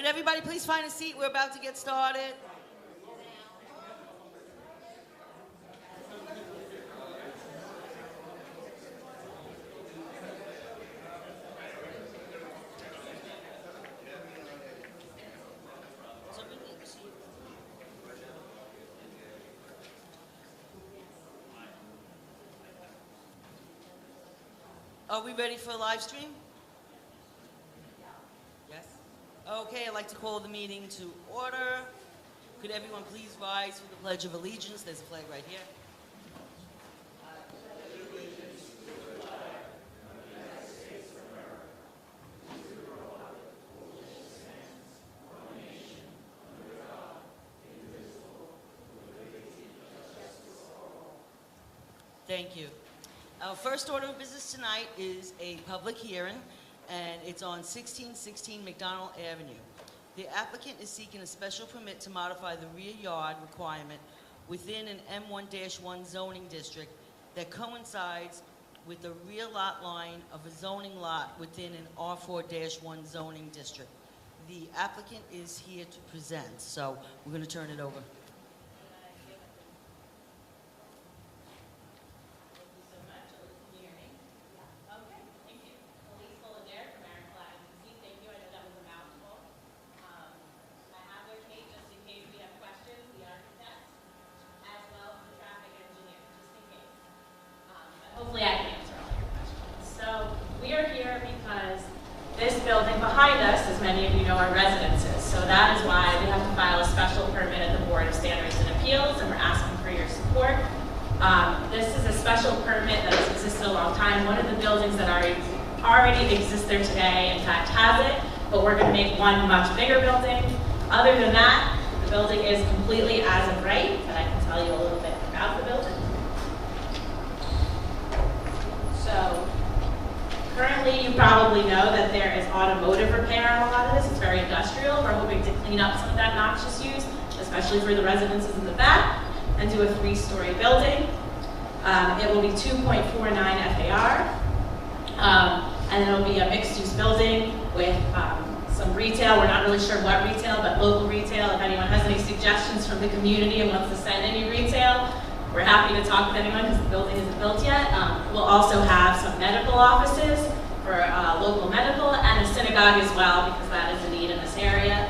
Could everybody please find a seat? We're about to get started. Are we ready for a live stream? Yes? Okay, I'd like to call the meeting to order. Could everyone please rise for the Pledge of Allegiance? There's a flag right here. Thank you. Our first order of business tonight is a public hearing, and it's on 1616 McDonald Avenue. The applicant is seeking a special permit to modify the rear yard requirement within an M1-1 zoning district that coincides with the rear lot line of a zoning lot within an R4-1 zoning district. The applicant is here to present, so we're going to turn it over. Hopefully I can answer all your questions. So we are here because this building behind us, as many of you know, are residences. So that is why we have to file a special permit at the Board of Standards and Appeals, and we're asking for your support. This is a special permit that has existed a long time. One of the buildings that already exists there today, in fact, has it, but we're going to make one much bigger building. Other than that, the building is completely as of right, and I can tell you a little bit about the building. So currently, you probably know that there is automotive repair on a lot of this. It's very industrial. We're hoping to clean up some of that noxious use, especially for the residences in the back, and do a 3-story building. It will be 2.49 FAR, and it'll be a mixed-use building with some retail. We're not really sure what retail, but local retail. If anyone has any suggestions from the community and wants to send any retail, we're happy to talk with anyone because the building isn't built yet. We'll also have some medical offices for local medical and a synagogue as well because that is a need in this area.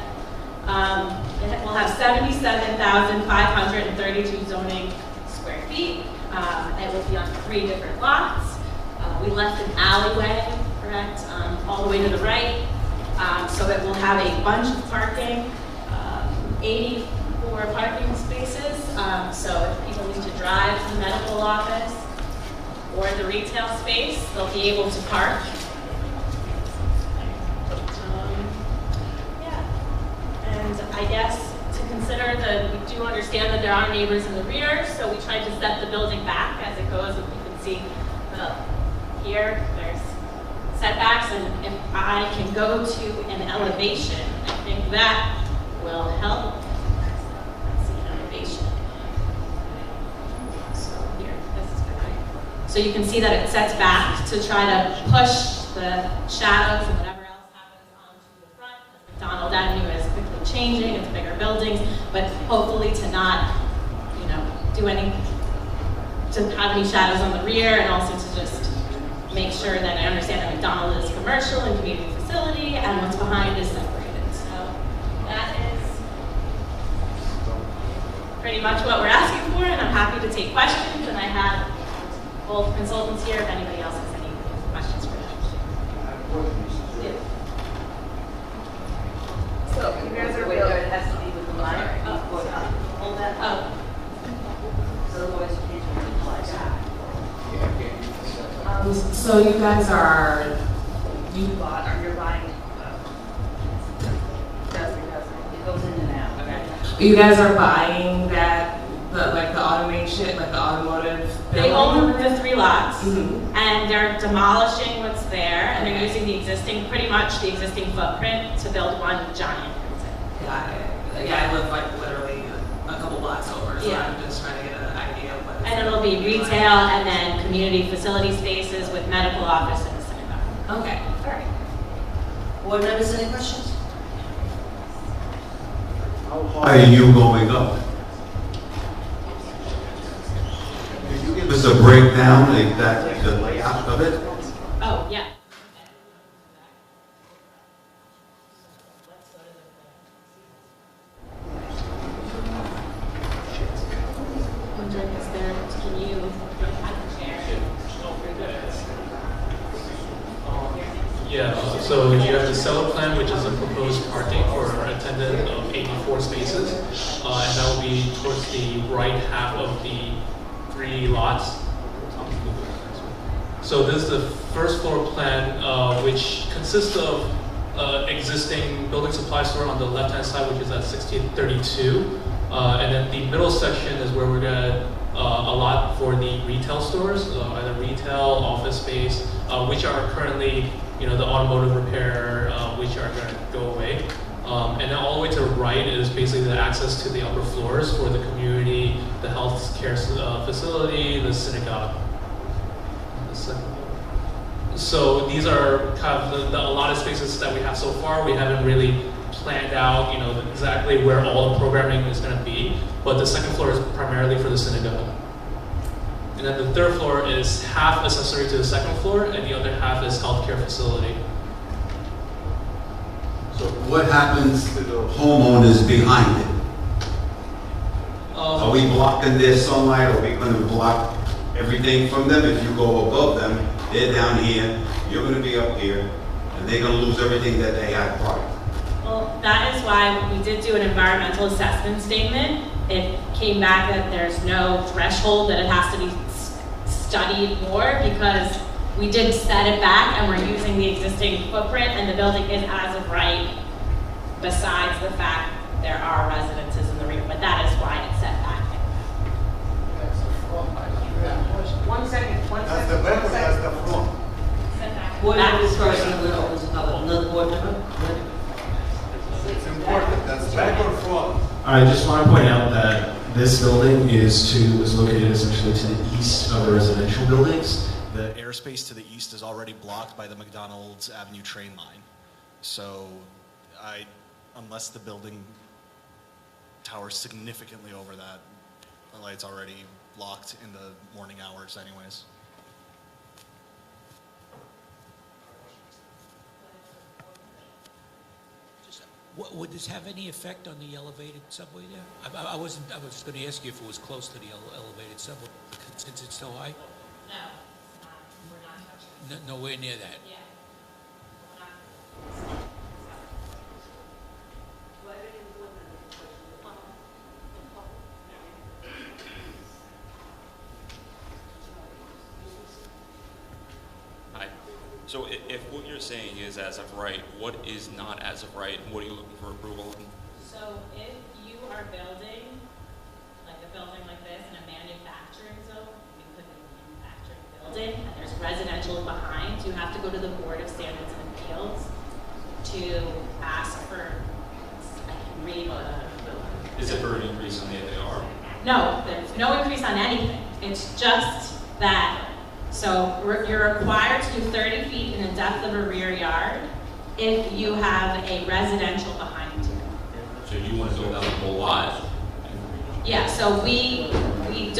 We'll have 77,532 zoning square feet. It will be on 3 different lots. We left an alleyway, correct, all the way to the right. So it will have a bunch of parking, 84 parking spaces. So if people need to drive to the medical office or the retail space, they'll be able to park. And I guess to consider that we do understand that there are neighbors in the rear, so we tried to set the building back as it goes. If you can see here, there's setbacks, and if I can go to an elevation, I think that will help. Let's see, elevation. So here, this is good. So you can see that it sets back to try to push the shadows and whatever else happens onto the front. McDonald Avenue is quickly changing, it's bigger buildings, but hopefully to not, do any, to have any shadows on the rear, and also to just make sure that I understand that McDonald is commercial and community facility, and what's behind is separated. So that is pretty much what we're asking for, and I'm happy to take questions, and I have both consultants here if anybody else has any questions for them. Yeah. So you guys are whether it has to be with the mic. Hold that up. Otherwise you can't reply back. So you guys are, You're buying. It goes in and out. okay. You guys are buying that, the automation, like the automotive They building? own the 3 lots, Mhm. and they're demolishing what's there, and they're using the existing, pretty much the existing footprint to build one giant prison. Got it. Yeah, I live literally a couple blocks over, so Yeah. I'm just trying to get an idea of what it's And it'll be retail and then community facility spaces with medical office and a synagogue. Okay. All right. Board members, any questions? how high are you going up? Can you give us a breakdown, like that, the layout of it? Oh, yeah. Wondering, is there, can you, I can share? Yeah, so you have the seller plan, which is a proposed parking for attendant of 84 spaces, and that will be towards the right half of the 3 lots. So this is the first floor plan, which consists of existing building supply store on the left-hand side, which is at 1632, and then the middle section is where we're gonna allot for the retail stores, either retail, office space, which are currently, you know, the automotive repair, which are going to go away. And then all the way to the right is basically the access to the upper floors for the community, the health care facility, the synagogue. So these are kind of the allotted spaces that we have so far. We haven't really planned out, you know, exactly where all the programming is going to be, but the second floor is primarily for the synagogue. And then the third floor is half accessory to the second floor, and the other half is healthcare facility. So what happens to the homeowners behind it? Are we blocking their sunlight? Are we going to block everything from them? If you go above them, they're down here, you're going to be up here, and they're going to lose everything that they had prior. Well, that is why we did do an environmental assessment statement. It came back that there's no threshold, that it has to be studied more, because we did set it back and we're using the existing footprint, and the building is as of right, besides the fact there are residences in the rear, but that is why it's set back. One second. That's the back or that's the front? Set back. Board members first, and then opens another board member. It's important, that's back or front? I just want to point out that this building is located essentially to the east of the residential buildings. The airspace to the east is already blocked by the McDonald's Avenue train line. So unless the building towers significantly over that, the light's already blocked in the morning hours anyways. Would this have any effect on the elevated subway there? I was going to ask you if it was close to the elevated subway, since it's so high? No, we're not touching. Nowhere near that? Yeah. Hi. So if what you're saying is as of right, what is not as of right, and what are you looking for approval on? So if you are building, like a building like this in a manufacturing zone, you put in a manufacturing building, and there's residential behind, you have to go to the Board of Standards and Appeals to ask for, I can read the. Is it for an increase in the AAR? No, there's no increase on anything. It's just that, so you're required to do 30 feet in the depth of a rear yard if you have a residential behind you. So you want to go down the whole lot? Yeah, so because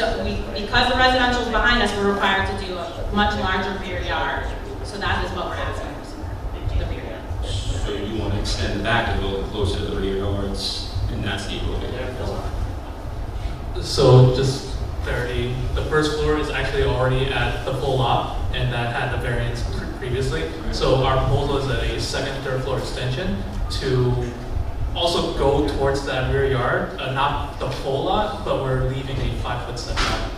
the residential is behind us, we're required to do a much larger rear yard. So that is what we're asking for, the rear yard. So you want to extend the back a little closer to the rear yards, and that's the equal. So just clarity, the first floor is actually already at the full lot, and that had the variance previously. So our proposal is a second, third floor extension to also go towards that rear yard, not the full lot, but we're leaving a 5-foot setback.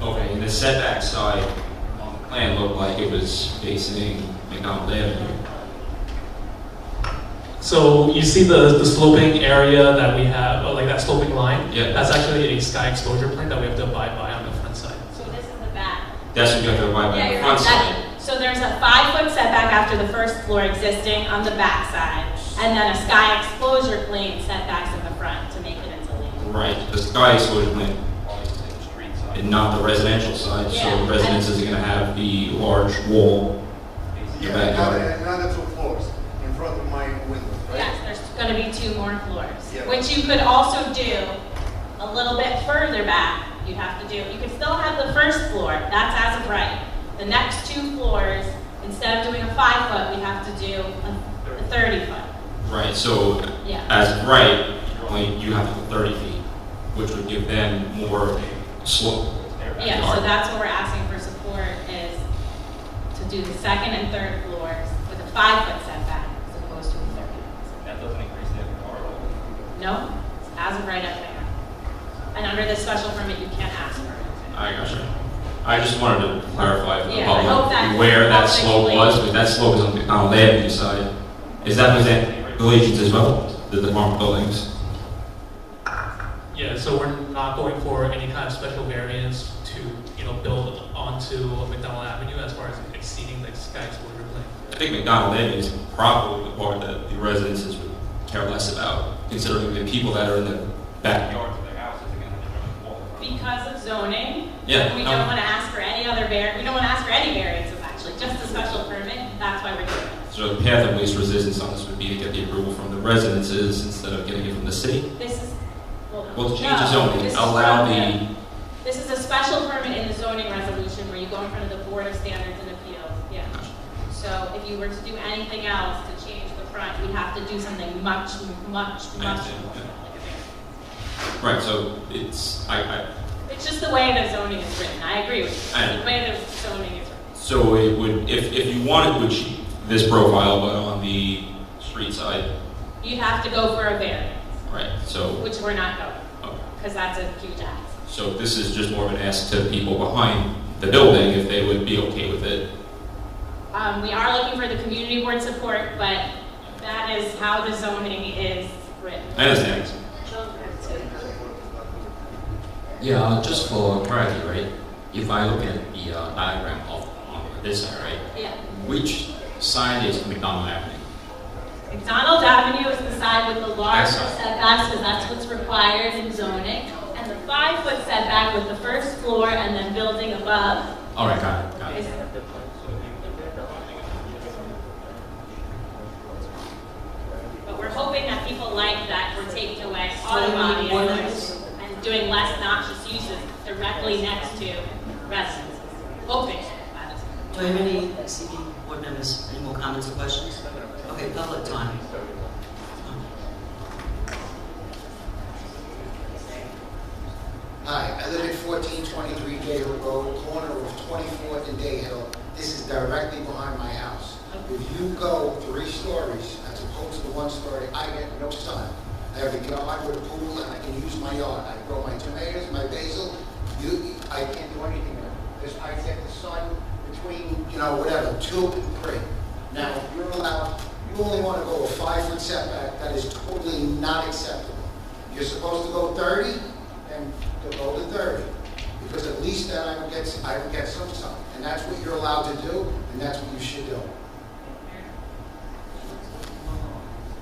Okay, and the setback side on the plan looked like it was facing McDonald Avenue. So you see the sloping area that we have, like that sloping line? Yeah. That's actually a sky exposure plan that we have to abide by on the front side. So this is the back. That's what you have to abide by Yeah, on the you're front right. side. So there's a 5-foot setback after the first floor existing on the back side, and then a sky exposure plane setbacks in the front to make it into legal. Right, the sky exposure plan, and not the residential side, Yeah. so residences are gonna have the large wall in the Yeah, backyard. another 2 floors in front of my window, right? Yes, there's, going to be 2 more floors, Yeah. which you could also do a little bit further back. You'd have to do, you could still have the first floor, that's as of right. The next 2 floors, instead of doing a 5-foot, we have to do a 30-foot. Right, so Yeah. as of right, you have to go 30 feet, which would give them more slope. Yeah, so that's what we're asking for support is to do the 2nd and 3rd floors with a 5-foot setback as opposed to a 30. That doesn't increase the car level. No, it's as of right up there. And under this special permit, you can't ask for it. I gotcha. I just wanted to clarify for the Yeah, I hope public that where that helps slope explain. was, because that slope is on the McDonald Avenue side. Is that within regulations as well, the apartment buildings? Yeah, so we're not going for any kind of special variance to, build onto McDonald Avenue as far as exceeding the sky exposure plan. I think McDonald Avenue is probably the part that the residences would care less about, considering the people that are in the backyards of their houses are going to walk around. Because of zoning, Yeah, we no. don't want to ask for any other we don't want to ask for any variances actually, just a special permit, that's why we're doing it. So the path of least resistance on this would be to get the approval from the residences instead of getting it from the city? This is, Well, to change no, the zoning, this is allow from the, This is a special permit in the zoning resolution where you go in front of the Board of Standards and Appeals, yeah. So if you were to do anything else to change the front, we'd have to do something much more, understand, like yeah. a variance. right, so it's, It's just the way the zoning is written, I agree with you, I- the way the zoning is written. so it would, if you wanted to achieve this profile, but on the street side, You'd have to go for a variance, right, so, which we're not going, okay. because that's a huge ask. So this is just more of an ask to people behind the building if they would be okay with it. We are looking for the community board support, but that is how the zoning is written. I understand. Yeah, just for clarity, right? If I look at the diagram of on this side, right? Yeah. Which side is McDonald Avenue? McDonald Avenue is the side with the larger That side. setbacks, because that's what's required in zoning. And the 5-foot setback with the first floor and then building above All right, got it. is. But we're hoping that people like that we're taking away auto body and doing less noxious uses directly next to residences. Hoping that is. Do I have any CB board members, any more comments or questions? Okay, public time. Hi, I live at 1423 Dayhill Road, corner of 24th and Dayhill. This is directly behind my house. If you go 3 stories as opposed to the 1 story, I get no sun. I have a yard with a pool and I can use my yard. I grow my tomatoes, my basil. I can't do anything with it. Because I get the sun between, whatever, 2 and 3. Now, if you're allowed, you only want to go a 5-foot setback, that is totally not acceptable. You're supposed to go 30, then to go to 30. Because at least then I would get some sun. And that's what you're allowed to do, and that's what you should do.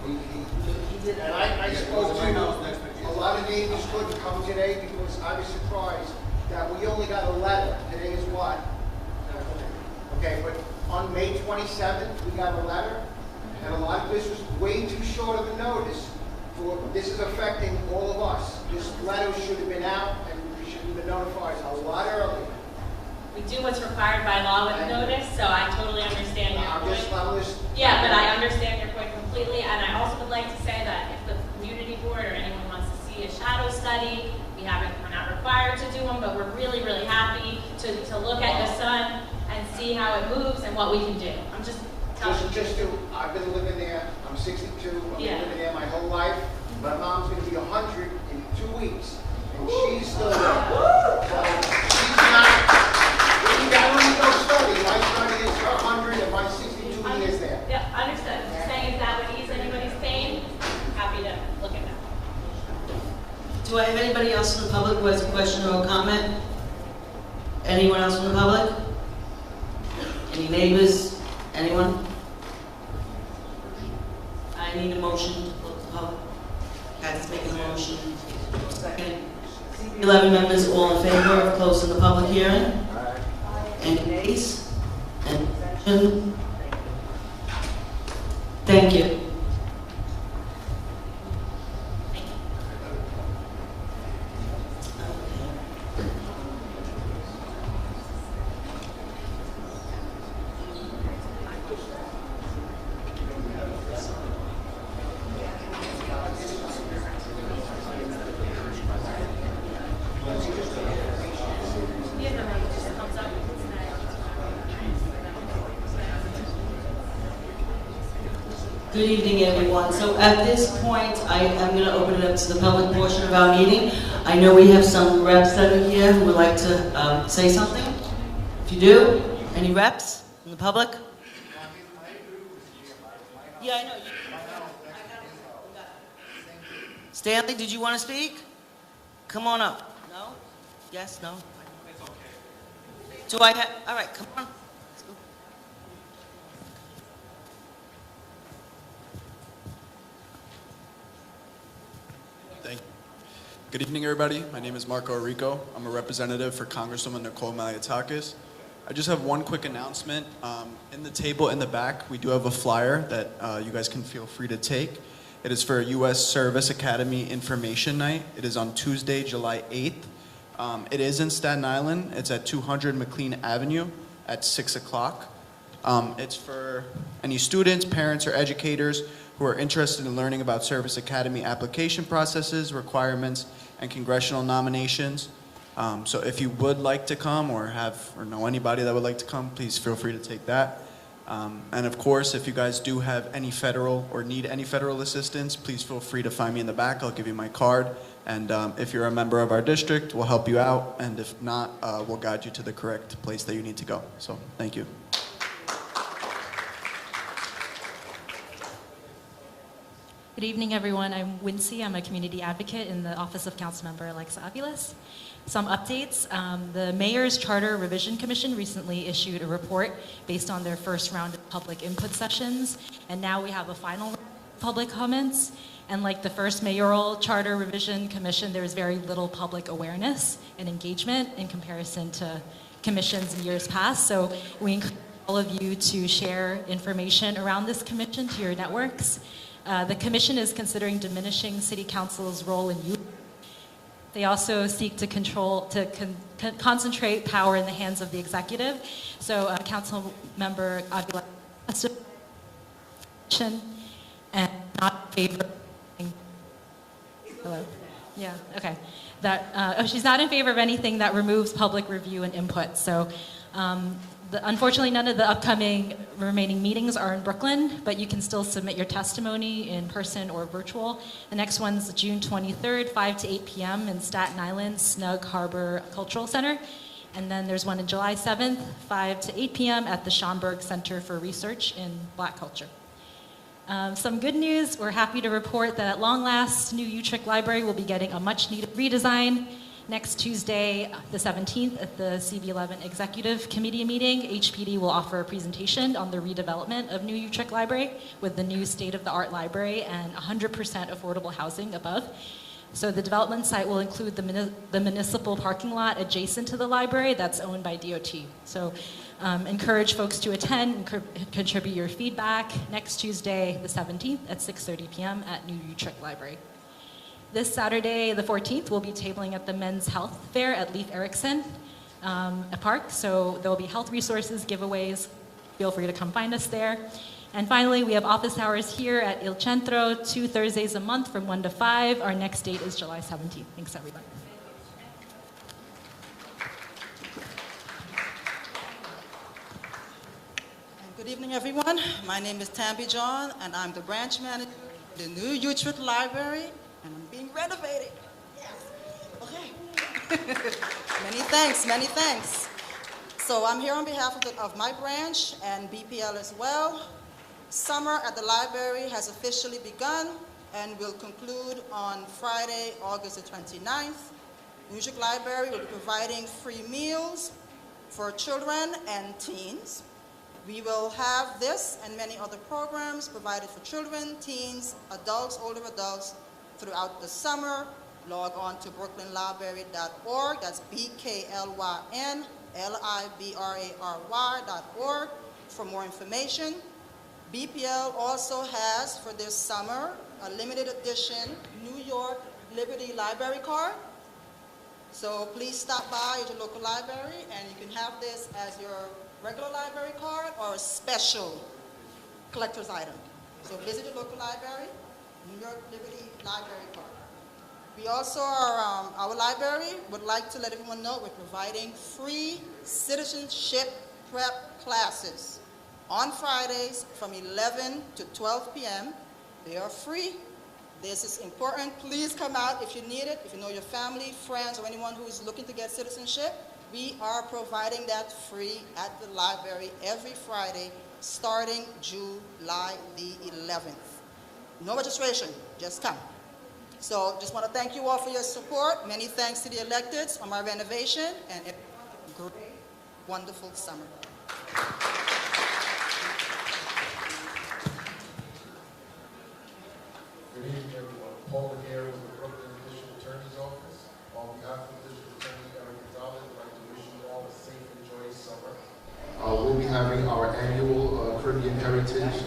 And I spoke to a lot of neighbors couldn't come today because I was surprised that we only got a letter. Today is what? Okay, but on May 27th, we got a letter, and a lot of this was way too short of a notice. This is affecting all of us. This letter should have been out, and we should have been notified a lot earlier. We do what's required by law with notice, so I totally understand your I'm point. just Yeah, but I understand your point completely, and I also would like to say that if the community board or anyone wants to see a shadow study, we're not required to do them, but we're really, really happy to look at the sun and see how it moves and what we can do. I'm just telling you. I've been living there, I'm 62, I've Yeah. been living there my whole life. My mom's gonna be 100 in 2 weeks, and she's still there. So she's not, I don't need no study, my study is her 100 and my 62 years there. Yeah, understood. Just saying if that would ease anybody's pain, happy to look at that. Do I have anybody else in the public who has a question or a comment? Anyone else from the public? Any neighbors? Anyone? I need a motion to close the public. Kathy's making a motion. Second. 11 members, all in favor of closing the public hearing? Any nays? Any abstention? Thank you. Good evening, everyone. So at this point, I am going to open it up to the public portion of our meeting. I know we have some reps that are here who would like to say something. If you do, any reps in the public? Yeah, I know. Stanley, did you want to speak? Come on up. No? Yes? No? Do I have? All right, come on. Let's go. Thank you. Good evening, everybody. My name is Marco Rico. I'm a representative for Congresswoman Nicole Malliotakis. I just have one quick announcement. In the table in the back, we do have a flyer that you guys can feel free to take. It is for U.S. Service Academy Information Night. It is on Tuesday, July 8th. It is in Staten Island. It's at 200 McLean Avenue at 6 o'clock. It's for any students, parents, or educators who are interested in learning about Service Academy application processes, requirements, and congressional nominations. So if you would like to come or know anybody that would like to come, please feel free to take that. And of course, if you guys do have any federal or need any federal assistance, please feel free to find me in the back. I'll give you my card. And if you're a member of our district, we'll help you out. And if not, we'll guide you to the correct place that you need to go. So thank you. Good evening, everyone. I'm Wincy. I'm a community advocate in the Office of Councilmember Alexa Aviles. Some updates. The Mayor's Charter Revision Commission recently issued a report based on their first round of public input sessions, and now we have a final round of public comments. And like the first Mayoral Charter Revision Commission, there is very little public awareness and engagement in comparison to commissions in years past. So we encourage all of you to share information around this commission to your networks. The commission is considering diminishing City Council's role in youth. They also seek to concentrate power in the hands of the executive. So Council Member Avila and not favor. Hello. Yeah. Okay. She's not in favor of anything that removes public review and input. So. Unfortunately, none of the upcoming remaining meetings are in Brooklyn, but you can still submit your testimony in person or virtual. The next one's June 23rd, 5 to 8 p.m. in Staten Island, Snug Harbor Cultural Center. And then there's one on July 7th, 5 to 8 p.m. at the Schomburg Center for Research in Black Culture. Some good news, we're happy to report that at long last, New Utrecht Library will be getting a much needed redesign. Next Tuesday, the 17th, at the CB11 Executive Committee meeting, HPD will offer a presentation on the redevelopment of New Utrecht Library with the new state-of-the-art library and 100% affordable housing above. So the development site will include the municipal parking lot adjacent to the library that's owned by DOT. So encourage folks to attend and contribute your feedback next Tuesday, the 17th at 6:30 p.m. at New Utrecht Library. This Saturday, the 14th, we'll be tabling at the Men's Health Fair at Leif Erikson Park. So there will be health resources, giveaways. Feel free to come find us there. And finally, we have office hours here at Il Centro, 2 Thursdays a month from 1 to 5. Our next date is July 17th. Thanks, everybody. Good evening, everyone. My name is Tammy John, and I'm the branch manager of the New Utrecht Library. And I'm being renovated. Yes. Okay. Many thanks, many thanks. So I'm here on behalf of my branch and BPL as well. Summer at the library has officially begun and will conclude on Friday, August the 29th. New Utrecht Library will be providing free meals for children and teens. We will have this and many other programs provided for children, teens, adults, older adults, throughout the summer. Log on to brooklynlibrary.org. That's BKLYNLIBRARY.org for more information. BPL also has, for this summer, a limited edition New York Liberty Library card. So please stop by at your local library, and you can have this as your regular library card or a special collector's item. So visit your local library, New York Liberty Library card. We also are, our library would like to let everyone know we're providing free citizenship prep classes. on Fridays from 11 to 12 p.m. They are free. This is important. Please come out if you need it. If you know your family, friends, or anyone who is looking to get citizenship, we are providing that free at the library every Friday starting July the 11th. No registration, just come. So just want to thank you all for your support. Many thanks to the electeds on my renovation, and a great, wonderful summer. Good evening, everyone. Paul McGarry with the Brooklyn District Attorney's Office. On behalf of District Attorney Eric Gonzalez, I'd like to wish you all a safe and joyous summer. We'll be having our annual Caribbean Heritage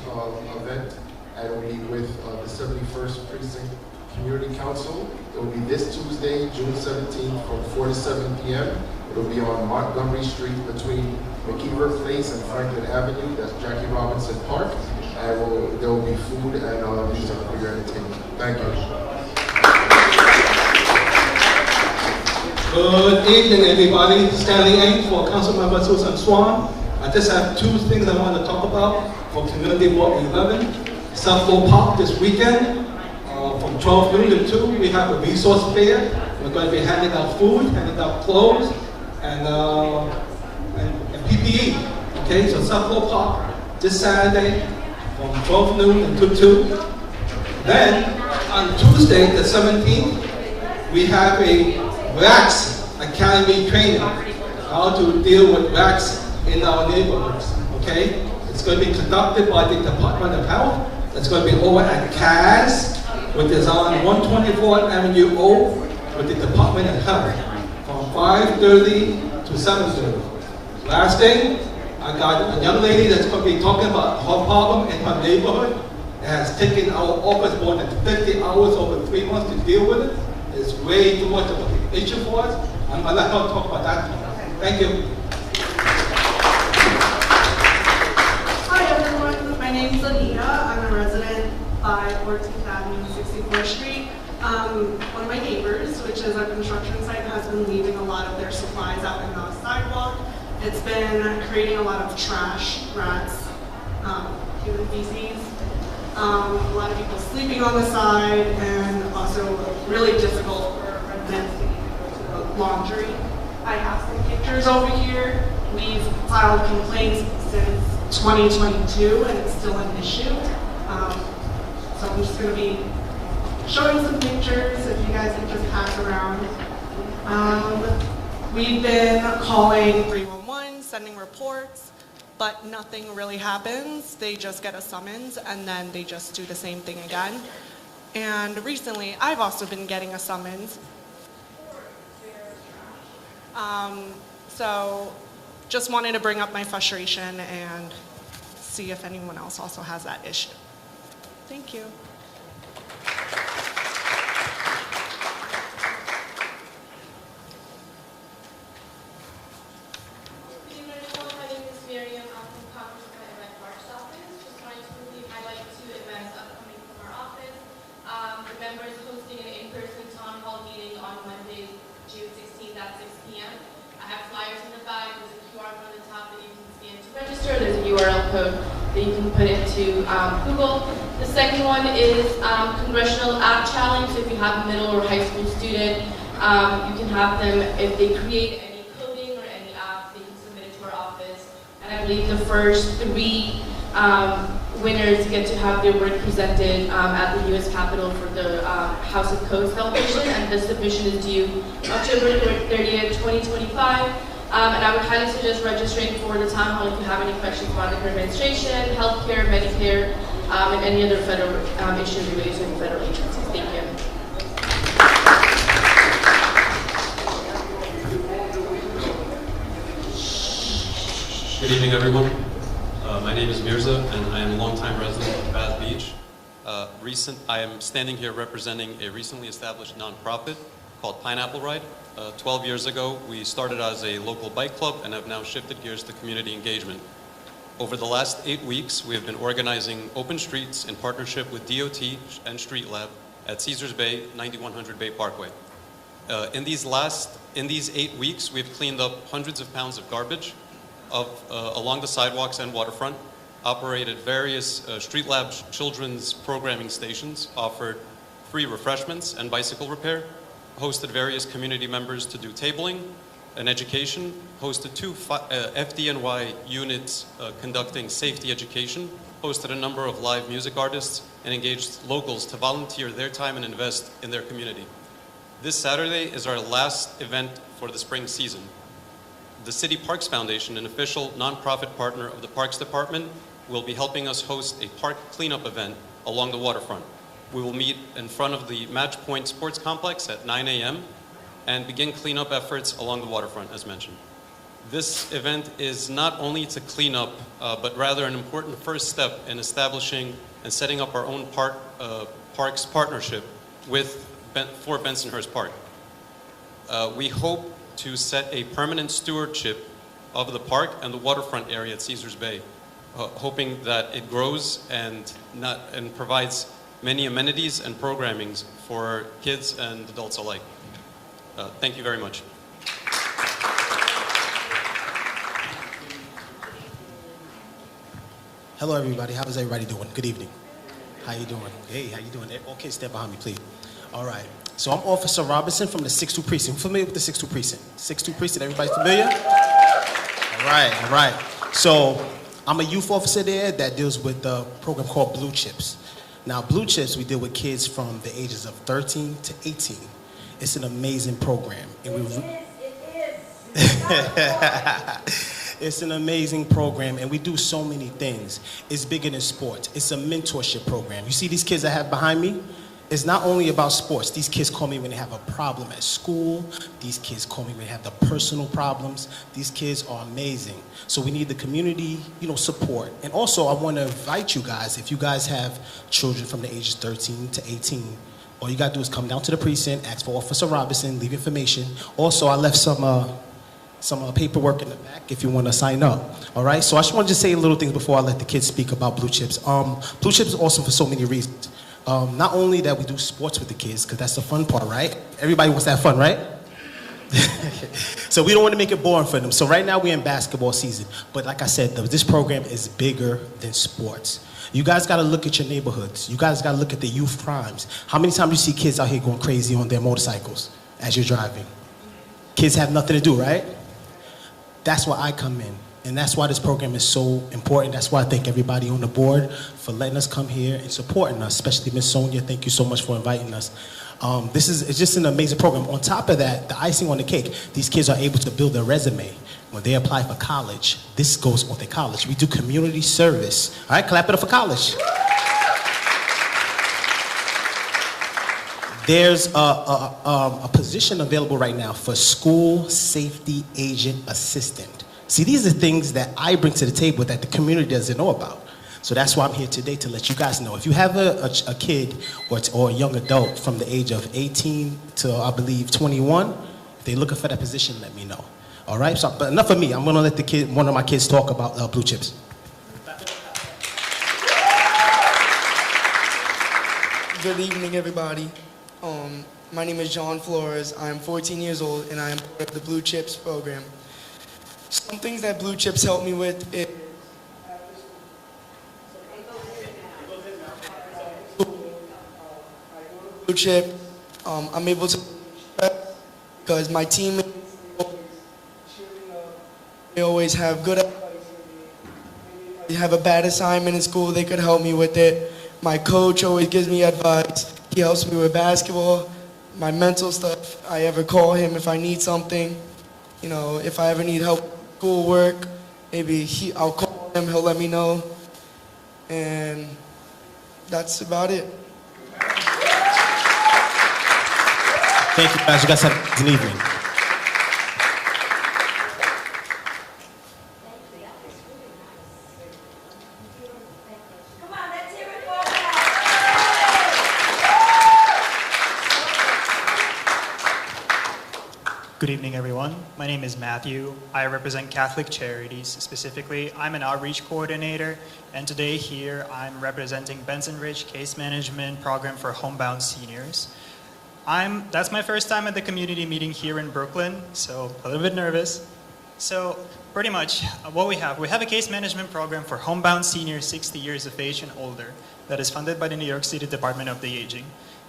event, and it'll be with the 71st Precinct Community Council. It will be this Tuesday, June 17th from 4 to 7 p.m. It'll be on Montgomery Street between McKeever Place and Franklin Avenue. That's Jackie Robinson Park. And there will be food and music for your entertainment. Thank you. Good evening, everybody. Stanley Ng for Councilmember Susan Swan. I just have two things I want to talk about for Community Walk 11. Southfield Park this weekend. From 12 noon to 2, we have a resource fair. We're going to be handing out food, handing out clothes, and PPE. Okay, so Southfield Park this Saturday from 12 noon until 2. Then on Tuesday, the 17th, we have a wax academy training, how to deal with wax in our neighborhoods. Okay, it's going to be conducted by the Department of Health. It's going to be over at CAS, which is on 124th Avenue O, with the Department of Health, from 5:30 to 7:30. Last thing, I got a young lady that's going to be talking about her problem in her neighborhood. It has taken our office more than 50 hours over 3 months to deal with it. It's way too much of an issue for us. I'm going to let her talk about that. Thank you. Hi everyone, my name is Anita. I'm a resident by 14th Avenue, 64th Street. One of my neighbors, which is a construction site, has been leaving a lot of their supplies out in the sidewalk. It's been creating a lot of trash, rats, human feces. A lot of people sleeping on the side, and also really difficult for residents to even go to the laundry. I have some pictures over here. We've filed complaints since 2022, and it's still an issue. So I'm just going to be showing some pictures if you guys can just pass around. We've been calling 311, sending reports, but nothing really happens. They just get a summons and then they just do the same thing again. And recently, I've also been getting a summons. So just wanted to bring up my frustration and see if anyone else also has that issue. Thank you. Members hosting an in-person town hall meeting on Monday, June 16th at 6 p.m. I have flyers in the back. There's a QR code on the top that you can scan to register. There's a URL code that you can put into Google. The second one is Congressional App Challenge. So if you have a middle or high school student, you can have them, if they create any coding or any app, they can submit it to our office. And I believe the first 3 winners get to have their work presented at the U.S. Capitol for the House of Code celebration, and the submission is due October 30th, 2025. And I would highly suggest registering for the town hall if you have any questions about the administration, healthcare, Medicare, and any other federal issues related to the federal agencies. Thank you. Good evening, everyone. My name is Mirza, and I am a longtime resident of Bath Beach. I am standing here representing a recently established nonprofit called Pineapple Ride. 12 years ago, we started as a local bike club and have now shifted gears to community engagement. Over the last 8 weeks, we have been organizing open streets in partnership with DOT and Street Lab at Caesars Bay, 9100 Bay Parkway. In these 8 weeks, we have cleaned up hundreds of pounds of garbage along the sidewalks and waterfront. operated various Street Lab children's programming stations, offered free refreshments and bicycle repair, hosted various community members to do tabling and education, hosted 2 FDNY units conducting safety education, hosted a number of live music artists, and engaged locals to volunteer their time and invest in their community. This Saturday is our last event for the spring season. The City Parks Foundation, an official nonprofit partner of the Parks Department, will be helping us host a park cleanup event along the waterfront. We will meet in front of the Match Point Sports Complex at 9 a.m. and begin cleanup efforts along the waterfront, as mentioned. This event is not only to clean up, but rather an important first step in establishing and setting up our own parks partnership for Bensonhurst Park. We hope to set a permanent stewardship of the park and the waterfront area at Caesars Bay, hoping that it grows and provides many amenities and programmings for kids and adults alike. Thank you very much. Hello, everybody. How is everybody doing? Good evening. How you doing? Hey, how you doing? Okay, stand behind me, please. All right. So I'm Officer Robinson from the 6-2 Precinct. Familiar with the 6-2 Precinct? 6-2 Precinct, everybody familiar? All right. So I'm a youth officer there that deals with a program called Blue Chips. Now, Blue Chips, we deal with kids from the ages of 13 to 18. It's an amazing program. And It's an amazing program, and we do so many things. It's bigger than sports. It's a mentorship program. You see these kids I have behind me? It's not only about sports. These kids call me when they have a problem at school. These kids call me when they have the personal problems. These kids are amazing. So we need the community, support. And also, I want to invite you guys, if you guys have children from the ages 13 to 18, all you got to do is come down to the precinct, ask for Officer Robinson, leave information. Also, I left some paperwork in the back if you want to sign up. All right? So I just wanted to say a little things before I let the kids speak about Blue Chips. Blue Chips is awesome for so many reasons. Not only that we do sports with the kids, because that's the fun part, right? Everybody wants to have fun, right? So we don't want to make it boring for them. So right now we're in basketball season. But like I said, this program is bigger than sports. You guys got to look at your neighborhoods. You guys got to look at the youth crimes. How many times you see kids out here going crazy on their motorcycles as you're driving? Kids have nothing to do, right? That's why I come in. And that's why this program is so important. That's why I thank everybody on the board for letting us come here and supporting us, especially Miss Sonia. Thank you so much for inviting us. It's just an amazing program. On top of that, the icing on the cake, these kids are able to build a resume when they apply for college. This goes on their college. We do community service. All right, clap it up for college. There's a position available right now for school safety agent assistant. See, these are things that I bring to the table that the community doesn't know about. So that's why I'm here today, to let you guys know. If you have a kid or a young adult from the age of 18 to, I believe, 21, if they're looking for that position, let me know. All right? So, but enough of me. I'm going to let one of my kids talk about Blue Chips. Good evening, everybody. My name is John Flores. I am 14 years old, and I am part of the Blue Chips program. Some things that Blue Chips help me with is Blue Chip. I'm able to because my teammates, they always have good advice. They have a bad assignment in school, they could help me with it. My coach always gives me advice. He helps me with basketball, my mental stuff. I ever call him if I need something. If I ever need help with schoolwork, maybe I'll call him, he'll let me know. And that's about it. Thank you, guys. You guys have an evening. Good evening, everyone. My name is Matthew. I represent Catholic Charities. Specifically, I'm an outreach coordinator, and today here I'm representing Benson Ridge Case Management Program for Homebound Seniors. That's my first time at the community meeting here in Brooklyn, so a little bit nervous. So pretty much what we have a case management program for homebound seniors 60 years of age and older that is funded by the New York City Department of the Aging,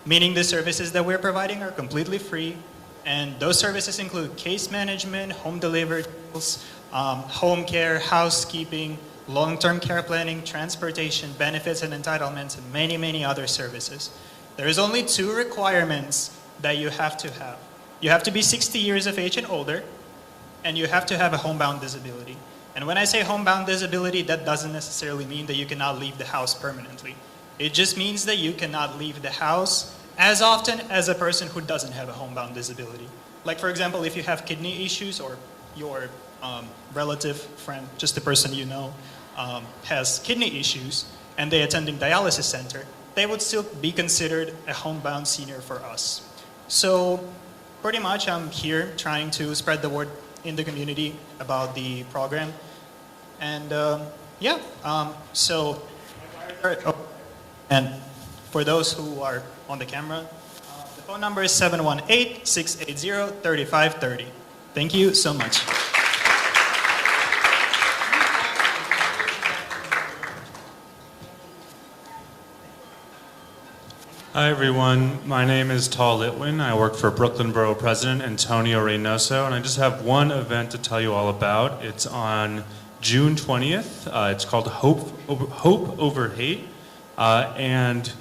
meaning the services that we're providing are completely free. And those services include case management, home delivered meals, home care, housekeeping, long-term care planning, transportation, benefits and entitlements, and many, many other services. There is only 2 requirements that you have to have. You have to be 60 years of age and older, and you have to have a homebound disability. And when I say homebound disability, that doesn't necessarily mean that you cannot leave the house permanently. It just means that you cannot leave the house as often as a person who doesn't have a homebound disability. Like for example, if you have kidney issues or your relative, friend, just the person you know, has kidney issues and they attending dialysis center, they would still be considered a homebound senior for us. So pretty much I'm here trying to spread the word in the community about the program. And and for those who are on the camera, the phone number is 718-680-3530. Thank you so much. Hi everyone, my name is Tal Litwin. I work for Brooklyn Borough President Antonio Reynoso, and I just have one event to tell you all about. It's on June 20th. It's called Hope Over Hate, and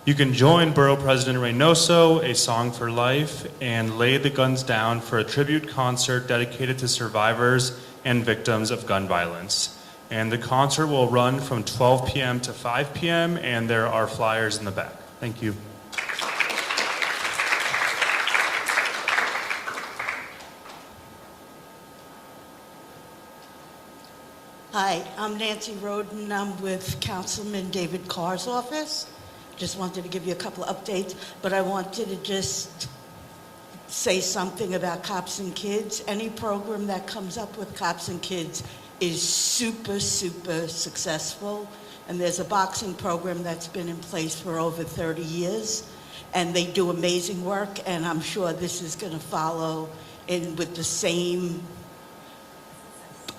you can join Borough President Reynoso, A Song for Life, and lay the guns down for a tribute concert dedicated to survivors and victims of gun violence. And the concert will run from 12 p.m. to 5 p.m., and there are flyers in the back. Thank you. Hi, I'm Nancy Roden. I'm with Councilman David Carr's office. Just wanted to give you a couple of updates, but I wanted to just say something about Cops and Kids. Any program that comes up with Cops and Kids is super, super successful. And there's a boxing program that's been in place for over 30 years, and they do amazing work, and I'm sure this is going to follow in with the same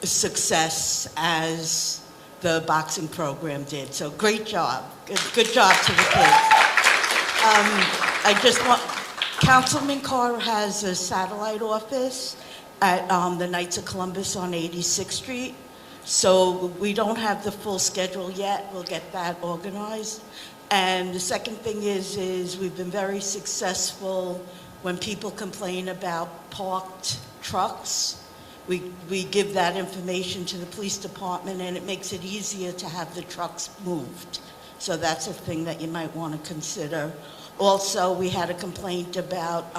success as the boxing program did. So great job. Good job to the kids. I just want, Councilman Carr has a satellite office at the Knights of Columbus on 86th Street. So we don't have the full schedule yet. We'll get that organized. And the second thing is we've been very successful when people complain about parked trucks. We give that information to the police department, and it makes it easier to have the trucks moved. So that's a thing that you might want to consider. Also, we had a complaint about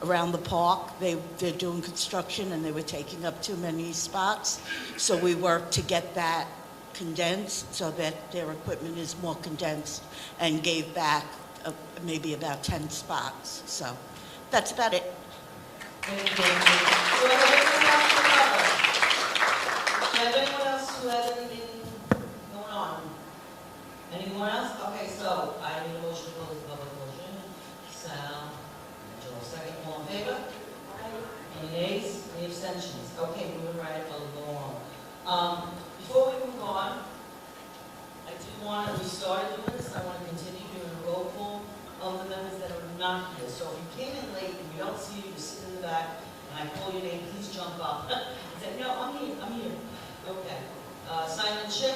around the park. They're doing construction and they were taking up too many spots. So we worked to get that condensed so that their equipment is more condensed, and gave back maybe about 10 spots. So that's about it. Thank you. Do you have anyone else who has anything going on? Anyone else? Okay, so I need a motion to close the public portion. Sal, Joe, second. All in favor? Any nays? Any abstentions? Okay, moving right along. Before we move on, I do want to, we started doing this, I want to continue doing a roll call of the members that are not here. So if you came in late and we don't see you, you're sitting in the back, and I call your name, please jump up. And say, no, I'm here. Okay. Simon Chick,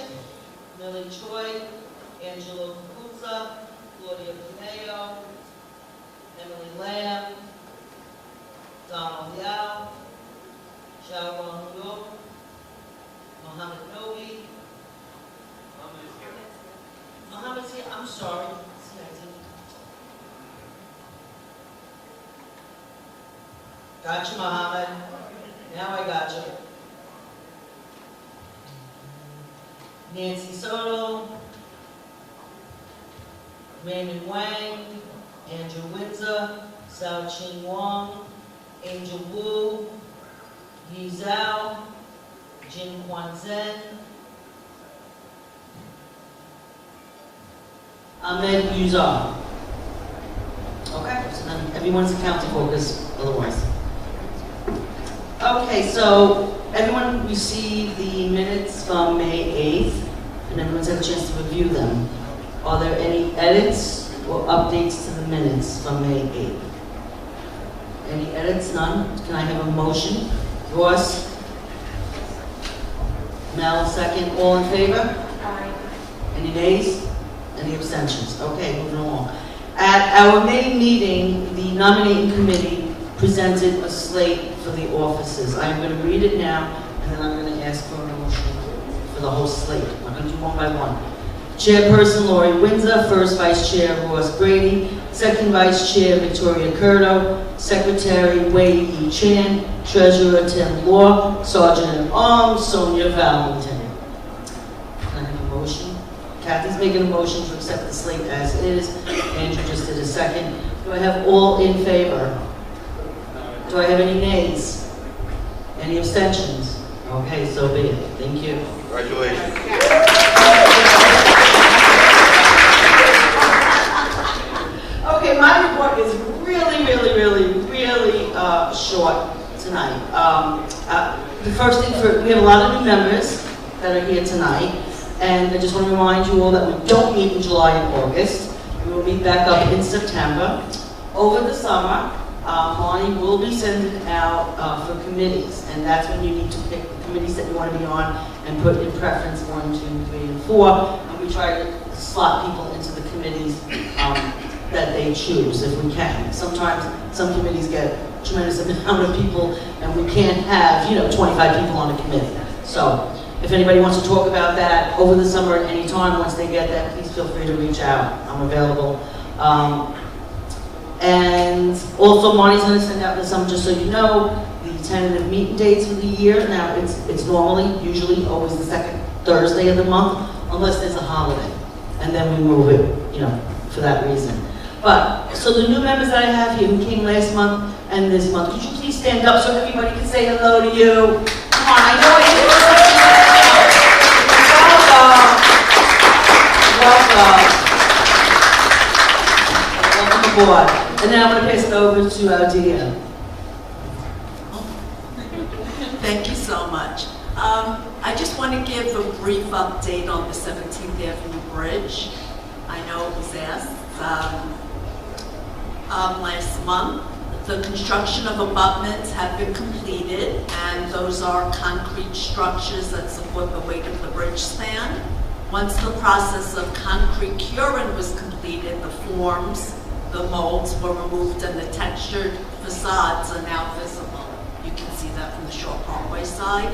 Millie Choi, Angelo Capuzza, Claudia Pineo, Emily Lamb, Donald Yao, Xiaorong Yu, Mohammed Nobi, Mohammed, I'm sorry. Got you, Mohammed. Now I got you. Nancy Soto, Raymond Wang, Andrew Windsor, Sao Ching Wong, Angel Wu, Yi Zhao, Jin Kwan Zhen, Ahmed Yuzar. Okay, so then everyone's accounted for this otherwise. Okay, so everyone received the minutes from May 8th, and everyone's had a chance to review them. Are there any edits or updates to the minutes from May 8th? Any edits? None? Can I have a motion? Ross? Mel, second. All in favor? Aye. Any nays? Any abstentions? Okay, moving along. At our May meeting, the nominating committee presented a slate for the offices. I'm going to read it now, and then I'm going to ask for a motion for the whole slate. I'm going to do one by one. Chairperson Lori Windsor, first Vice Chair Ross Brady, second Vice Chair Victoria Curto, Secretary Wei E. Chan, Treasurer Tim Law, Sergeant at Arms Sonia Valentin. Can I have a motion? Kathy's making a motion to accept the slate as is. Andrew just did a second. Do I have all in favor? Do I have any nays? Any abstentions? Okay, so be it. Thank you. Congratulations. Okay, my report is really short tonight. The first thing, we have a lot of new members that are here tonight, and I just want to remind you all that we don't meet in July and August. We will meet back up in September. Over the summer, Monty will be sending out for committees, and that's when you need to pick the committees that you want to be on and put in preference 1, 2, 3, and 4, and we try to slot people into the committees that they choose, if we can. Sometimes some committees get a tremendous amount of people, and we can't have, 25 people on a committee. So, if anybody wants to talk about that over the summer at any time, once they get that, please feel free to reach out. I'm available. And also, Marty's going to send out this summer, just so you know, the tentative meeting dates for the year. Now, it's usually always the second Thursday of the month, unless there's a holiday, and then we move it, for that reason. But, so the new members that I have here who came last month and this month, could you please stand up so everybody can say hello to you? Come on, I know it is. Welcome aboard. And then I'm going to pass it over to our DM. Thank you so much. I just want to give a brief update on the 17th Avenue Bridge. I know it was asked. Last month, the construction of abutments have been completed, and those are concrete structures that support the weight of the bridge span. Once the process of concrete curing was completed, the forms, the molds were removed, and the textured facades are now visible. You can see that from the Shore Parkway side.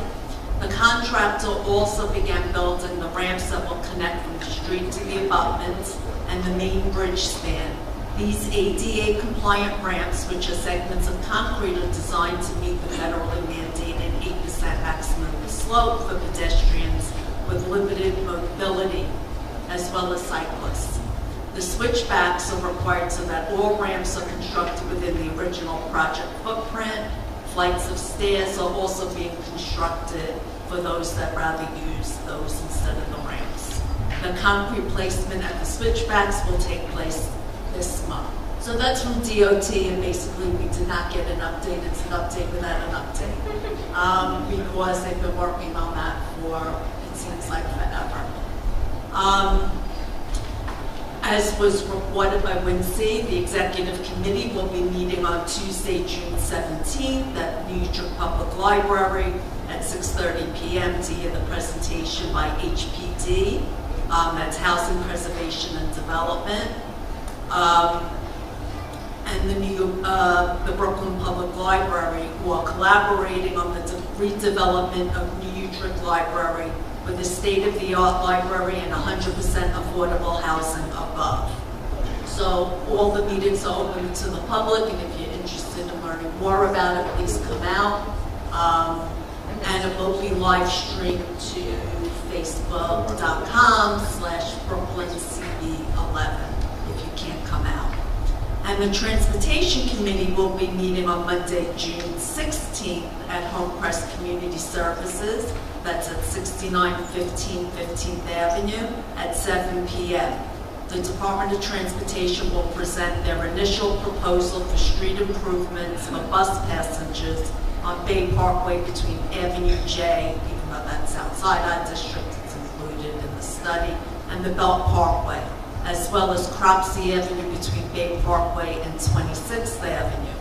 The contractor also began building the ramps that will connect from the street to the abutments and the main bridge span. These ADA compliant ramps, which are segments of concrete, are designed to meet the federally mandated 8% maximum slope for pedestrians with limited mobility, as well as cyclists. The switchbacks are required so that all ramps are constructed within the original project footprint. Flights of stairs are also being constructed for those that rather use those instead of the ramps. The concrete placement at the switchbacks will take place this month. So that's from DOT, and basically we did not get an update. It's an update without an update. Because they've been working on that for, it seems like, forever. As was reported by Wincy, the executive committee will be meeting on Tuesday, June 17th at New Utrecht Public Library at 6:30 p.m. to hear the presentation by HPD. That's Housing Preservation and Development. And the Brooklyn Public Library, who are collaborating on the redevelopment of New Utrecht Library with a state-of-the-art library and 100% affordable housing above. So all the meetings are open to the public, and if you're interested in learning more about it, please come out. And it will be live streamed to facebook.com/BrooklynCB11 if you can't come out. And the Transportation Committee will be meeting on Monday, June 16th at Homecrest Community Services. That's at 6915 15th Avenue at 7 p.m. The Department of Transportation will present their initial proposal for street improvements for bus passengers on Bay Parkway between Avenue J, even though that's outside our district, it's included in the study, and the Belt Parkway, as well as Cropsey Avenue between Bay Parkway and 26th Avenue.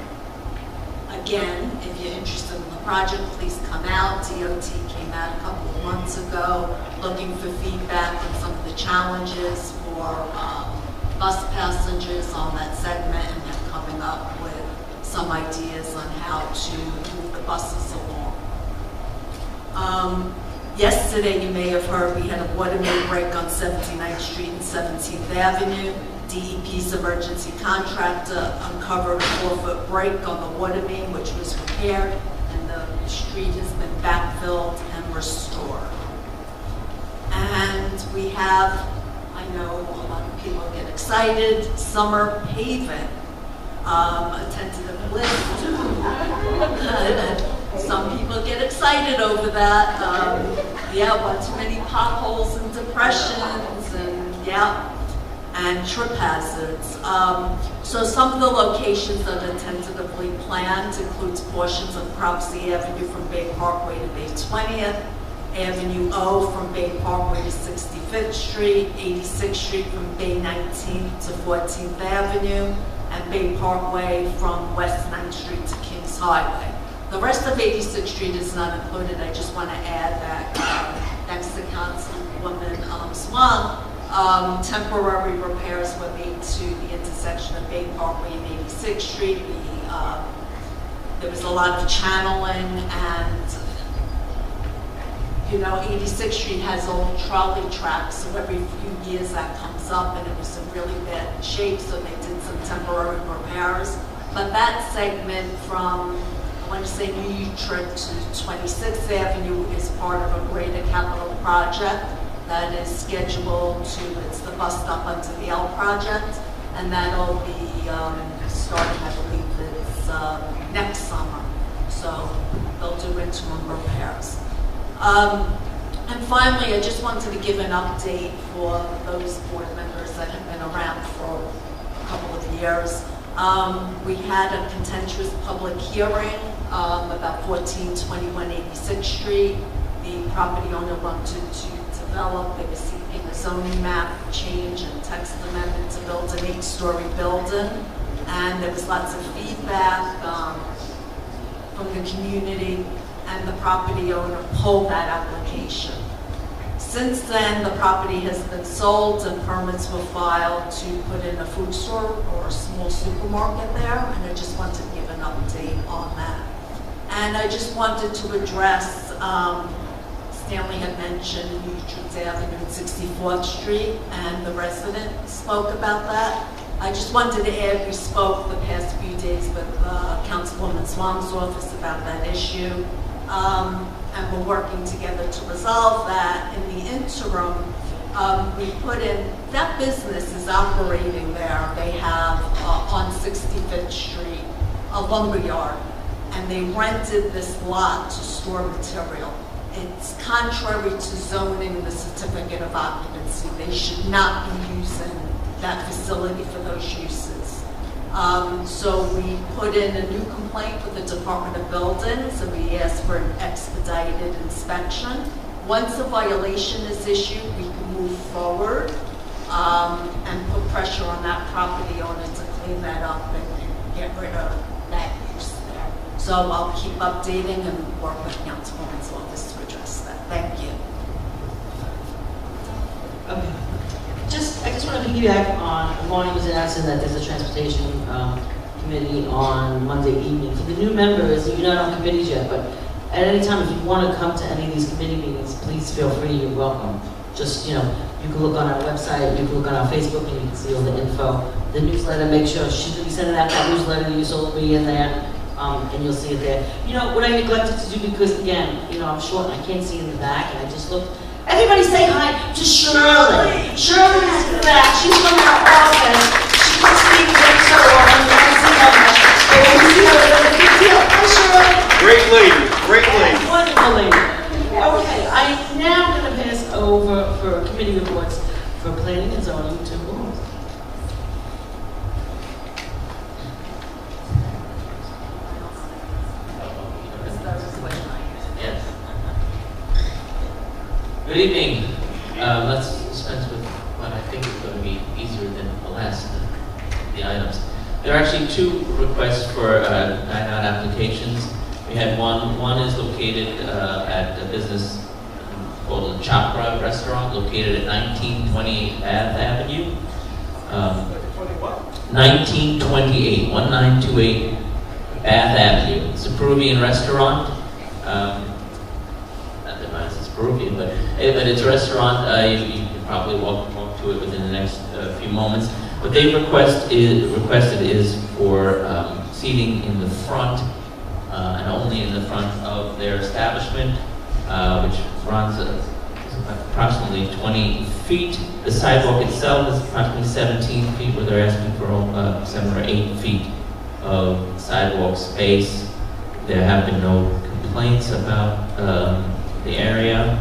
Again, if you're interested in the project, please come out. DOT came out a couple of months ago looking for feedback on some of the challenges for bus passengers on that segment, and they're coming up with some ideas on how to move the buses along. Yesterday, you may have heard, we had a water main break on 79th Street and 17th Avenue. DEP's emergency contractor uncovered a 4-foot break on the water main, which was repaired, and the street has been backfilled and restored. And we have, I know a lot of people get excited, summer paving, a tentative list. Some people get excited over that. Yeah, one too many potholes and depressions, and yeah, and trip hazards. So some of the locations that are tentatively planned includes portions of Cropsey Avenue from Bay Parkway to Bay 20th, Avenue O from Bay Parkway to 65th Street, 86th Street from Bay 19th to 14th Avenue, and Bay Parkway from West 9th Street to Kings Highway. The rest of 86th Street is not included. I just want to add that, thanks to Councilwoman Swan, temporary repairs were made to the intersection of Bay Parkway and 86th Street. There was a lot of channeling, and 86th Street has old trolley tracks, so every few years that comes up, and it was in really bad shape, so they did some temporary repairs. But that segment from, I want to say New Utrecht to 26th Avenue is part of a greater capital project that is scheduled to, it's the bus stop under the L project, and that'll be starting, I believe it's next summer. So they'll do interim repairs. And finally, I just wanted to give an update for those board members that have been around for a couple of years. We had a contentious public hearing about 1421 86th Street. The property owner wanted to develop, they were seeking a zoning map change and text amendment to build an 8-story building. And there was lots of feedback from the community, and the property owner pulled that application. Since then, the property has been sold and permits were filed to put in a food store or a small supermarket there, and I just wanted to give an update on that. And I just wanted to address, Stanley had mentioned New Utrecht Avenue and 64th Street, and the resident spoke about that. I just wanted to add, we spoke the past few days with Councilwoman Swan's office about that issue. And we're working together to resolve that. In the interim, we put in, that business is operating there. They have on 65th Street a lumberyard, and they rented this lot to store material. It's contrary to zoning and the certificate of occupancy. They should not be using that facility for those uses. So we put in a new complaint with the Department of Buildings, and we asked for an expedited inspection. Once a violation is issued, we can move forward and put pressure on that property owner to clean that up and get rid of that use there. So I'll keep updating and work with Councilwoman's office to address that. Thank you. Okay. I just want to piggyback on, Bonnie was announcing that there's a transportation committee on Monday evening. For the new members, you're not on committees yet, but at any time, if you want to come to any of these committee meetings, please feel free, you're welcome. Just, you can look on our website, you can look on our Facebook, and you can see all the info. The newsletter, make sure she's going to be sending out that newsletter, you will be in there, and you'll see it there. What I neglected to do, because again, I'm short and I can't see in the back, and I just looked. Everybody say hi to Shirley. Shirley is in the back. She's from our office. She can speak very so often. You can see her. But when you see her, it's a big deal. Hi, Shirley. Great lady. Great lady. Wonderful lady. Okay, I'm now going to pass over for committee reports for planning and zoning to Laura. dispense with what I think is going to be easier than the last of the items. There are actually two requests for dine-out applications. We had one. One is located at a business called the Chapter Restaurant, located at 1928 Bath Avenue. 1928, 1928 Bath Avenue. It's a Peruvian restaurant. Not that mine is Peruvian, but it's a restaurant. You can probably walk to it within the next few moments. What they've requested is for seating in the front, and only in the front of their establishment, which runs approximately 20 feet. The sidewalk itself is approximately 17 feet, where they're asking for 7 or 8 feet of sidewalk space. There have been no complaints about the area.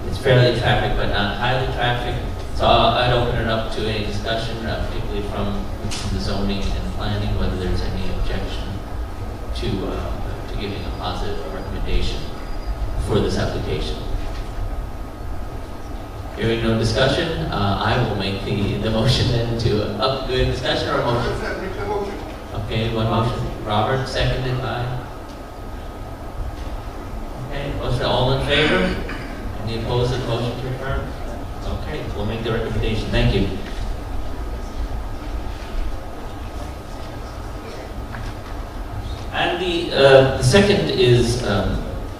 It's fairly traffic, but not highly traffic. So I'd open it up to any discussion, particularly from the zoning and planning, whether there's any objection to giving a positive recommendation for this application. Hearing no discussion, I will make the motion then to do a discussion or a motion. Okay, one motion. Robert, seconded by. Okay, motion. All in favor? Any opposed to the motion to affirm? Okay, we'll make the recommendation. Thank you. And the second is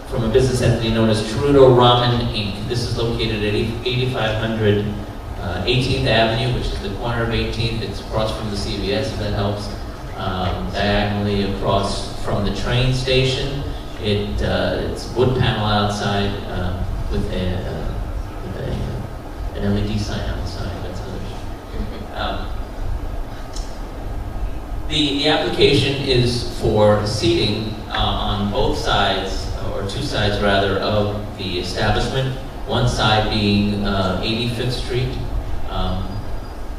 from a business entity known as Trudeau Ramen Inc. This is located at 8500 18th Avenue, which is the corner of 18th. It's across from the CVS, if that helps. Diagonally across from the train station. It's wood panel outside with an LED sign on the side. That's other. The application is for seating on both sides, or two sides rather, of the establishment. One side being 85th Street.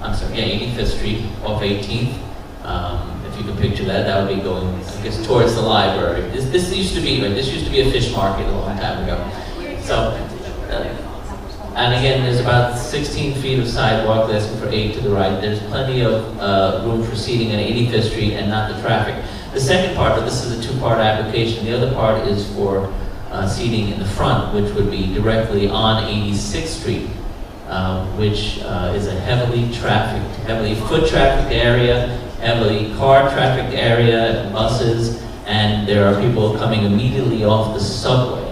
85th Street off 18th. If you can picture that, that would be going, I guess, towards the library. This used to be a fish market a long time ago. So, and again, there's about 16 feet of sidewalk, asking for 8 to the right. There's plenty of room for seating on 85th Street and not the traffic. The second part, but this is a two-part application. The other part is for seating in the front, which would be directly on 86th Street, which is a heavily foot trafficked area, heavily car trafficked area, buses, and there are people coming immediately off the subway.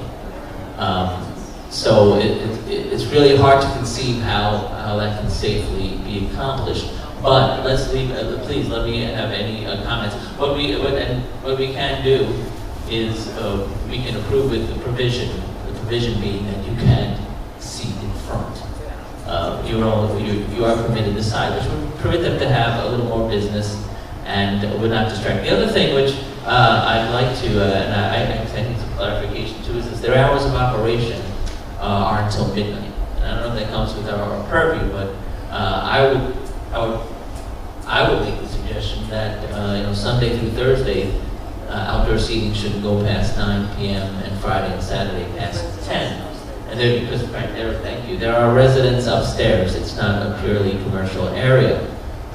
So it's really hard to conceive how that can safely be accomplished. But let's leave. Please let me have any comments. What we can do is we can approve with the provision. The provision being that you can seat in front. You are permitted to side, which would permit them to have a little more business and would not distract. The other thing which I'd like to, and I think some clarification too, is their hours of operation are until midnight. And I don't know if that comes with our purview, but I would make the suggestion that Sunday through Thursday, outdoor seating shouldn't go past 9 p.m. and Friday and Saturday past 10. And there are residents upstairs. It's not a purely commercial area.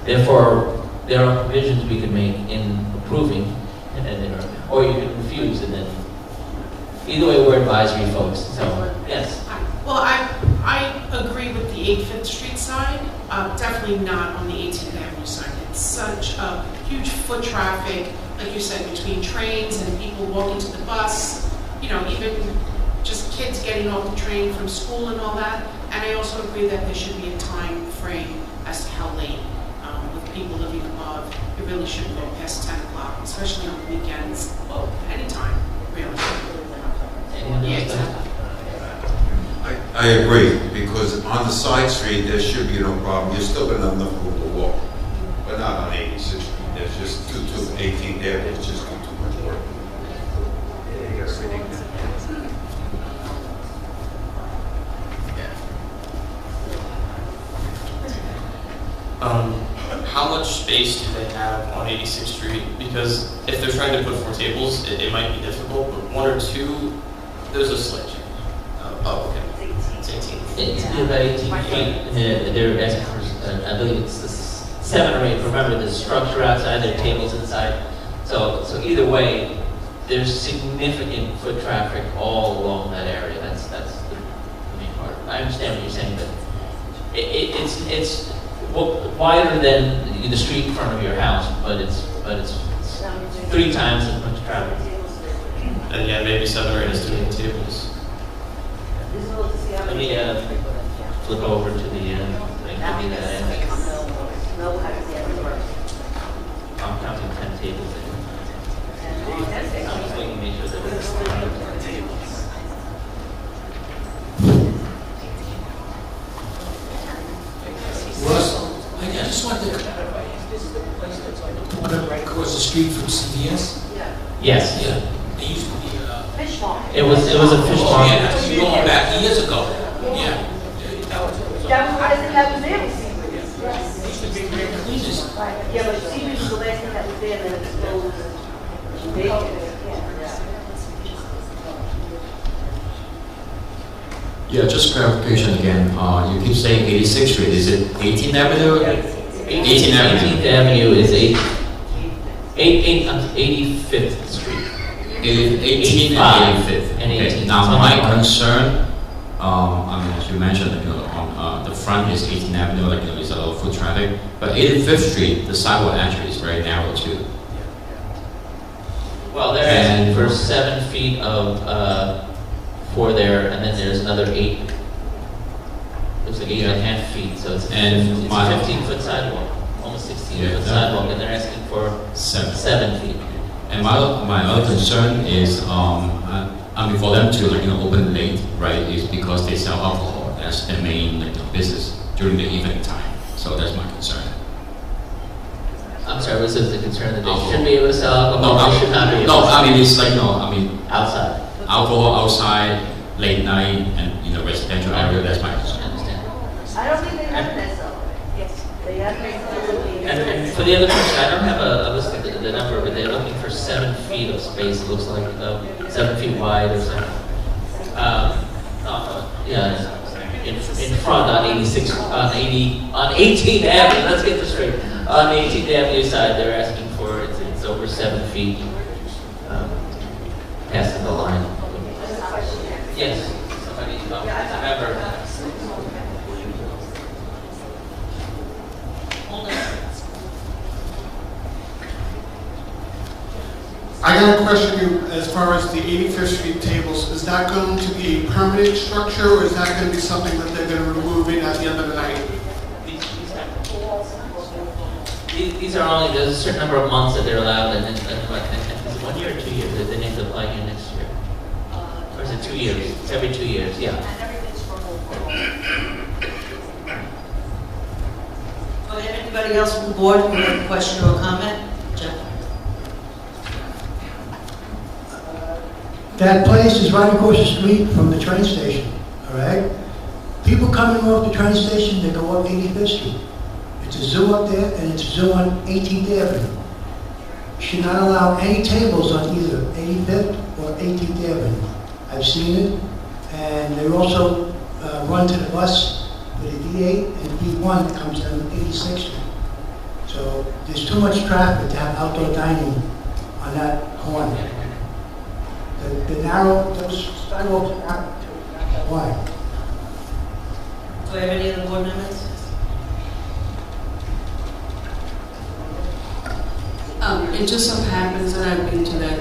Therefore, there are provisions we could make in approving, or you can refuse, and then either way, we're advisory folks. So yes. Well, I agree with the 85th Street side. Definitely not on the 18th Avenue side. It's such a huge foot traffic, like you said, between trains and people walking to the bus. Even just kids getting off the train from school and all that. And I also agree that there should be a time frame as to how late, with people living above. It really shouldn't go past 10 o'clock, especially on the weekends. Well, anytime, really. Yeah, exactly. I agree, because on the side street, there should be no problem. You're still going to have enough room to walk. But not on 86th Street. There's just too 18th there. It's just too much work. How much space do they have on 86th Street? Because if they're trying to put 4 tables, it might be difficult, but 1 or 2, there's a sledge. Oh, okay. It's 18. It's about 18 feet. They're asking for, I believe it's 7 or 8. Remember, there's structure outside, there are tables inside. So either way, there's significant foot traffic all along that area. That's the main part. I understand what you're saying, but it's wider than the street in front of your house, but it's 3 times as much traffic. And yeah, maybe 7 or 8 student tables. Let me flip over to the thing. Give me that. I'm counting 10 tables. I'm just making sure that it's Russ, I just wanted to, one right across the street from CVS? Yes. Yeah, it used to be a... Fish farm. It was a fish farm. Yeah, you going back years ago. Yeah. That was the last thing that was there. It used to be great cleaners. Yeah, but Stevens was the last thing that was there, and then it was closed. Yeah, just clarification again. You keep saying 86th Street. Is it 18th Avenue? 18th Avenue. 18th Avenue is 85th Street. 18th and 85th. Okay. Now, my concern, I mean, as you mentioned, on the front is 18th Avenue, like, there's a lot of foot traffic. But 85th Street, the sidewalk actually is very narrow too. Well, they're asking for 7 feet of for there, and then there's another 8. Looks like 8.5 feet, so it's a 15-foot sidewalk, almost 16-foot sidewalk, and they're asking for 7 feet. And my other concern is, I mean, for them to open late, right, is because they sell alcohol. That's their main business during the evening time. So that's my concern. I'm sorry, was it the concern that they should be able to sell alcohol? No, they should not be able no, to I mean, it's like, no, I mean, outside. Alcohol outside, late night, and residential area. That's my concern. I don't think they have that, so. Yes. They have that. And for the other person, I don't have a list of the number, but they're looking for 7 feet of space. It looks like 7 feet wide or something. Yeah, in front on 18th Avenue. Let's get this straight. On the 18th Avenue side, they're asking for it's over 7 feet past the line. Yes, somebody, remember. I got a question as far as the 85th Street tables. Is that going to be a permanent structure, or is that going to be something that they're going to remove in at the end of the night? These are only, there's a certain number of months that they're allowed, and it's 1 year or 2 years that they need to apply here next year. Or is it 2 years? It's every 2 years, yeah. Anybody else from the board who have a question or a comment? Jeff? That place is right across the street from the train station, all right? People coming off the train station, they go up 85th Street. It's a zoo up there, and it's a zoo on 18th Avenue. Should not allow any tables on either 85th or 18th Avenue. I've seen it, and they also run to the bus for the D8 and D1 that comes down 86th Street. So there's too much traffic to have outdoor dining on that corner. The narrow, those sidewalks are not wide. Do we have any other board members? It just so happens that I've been to that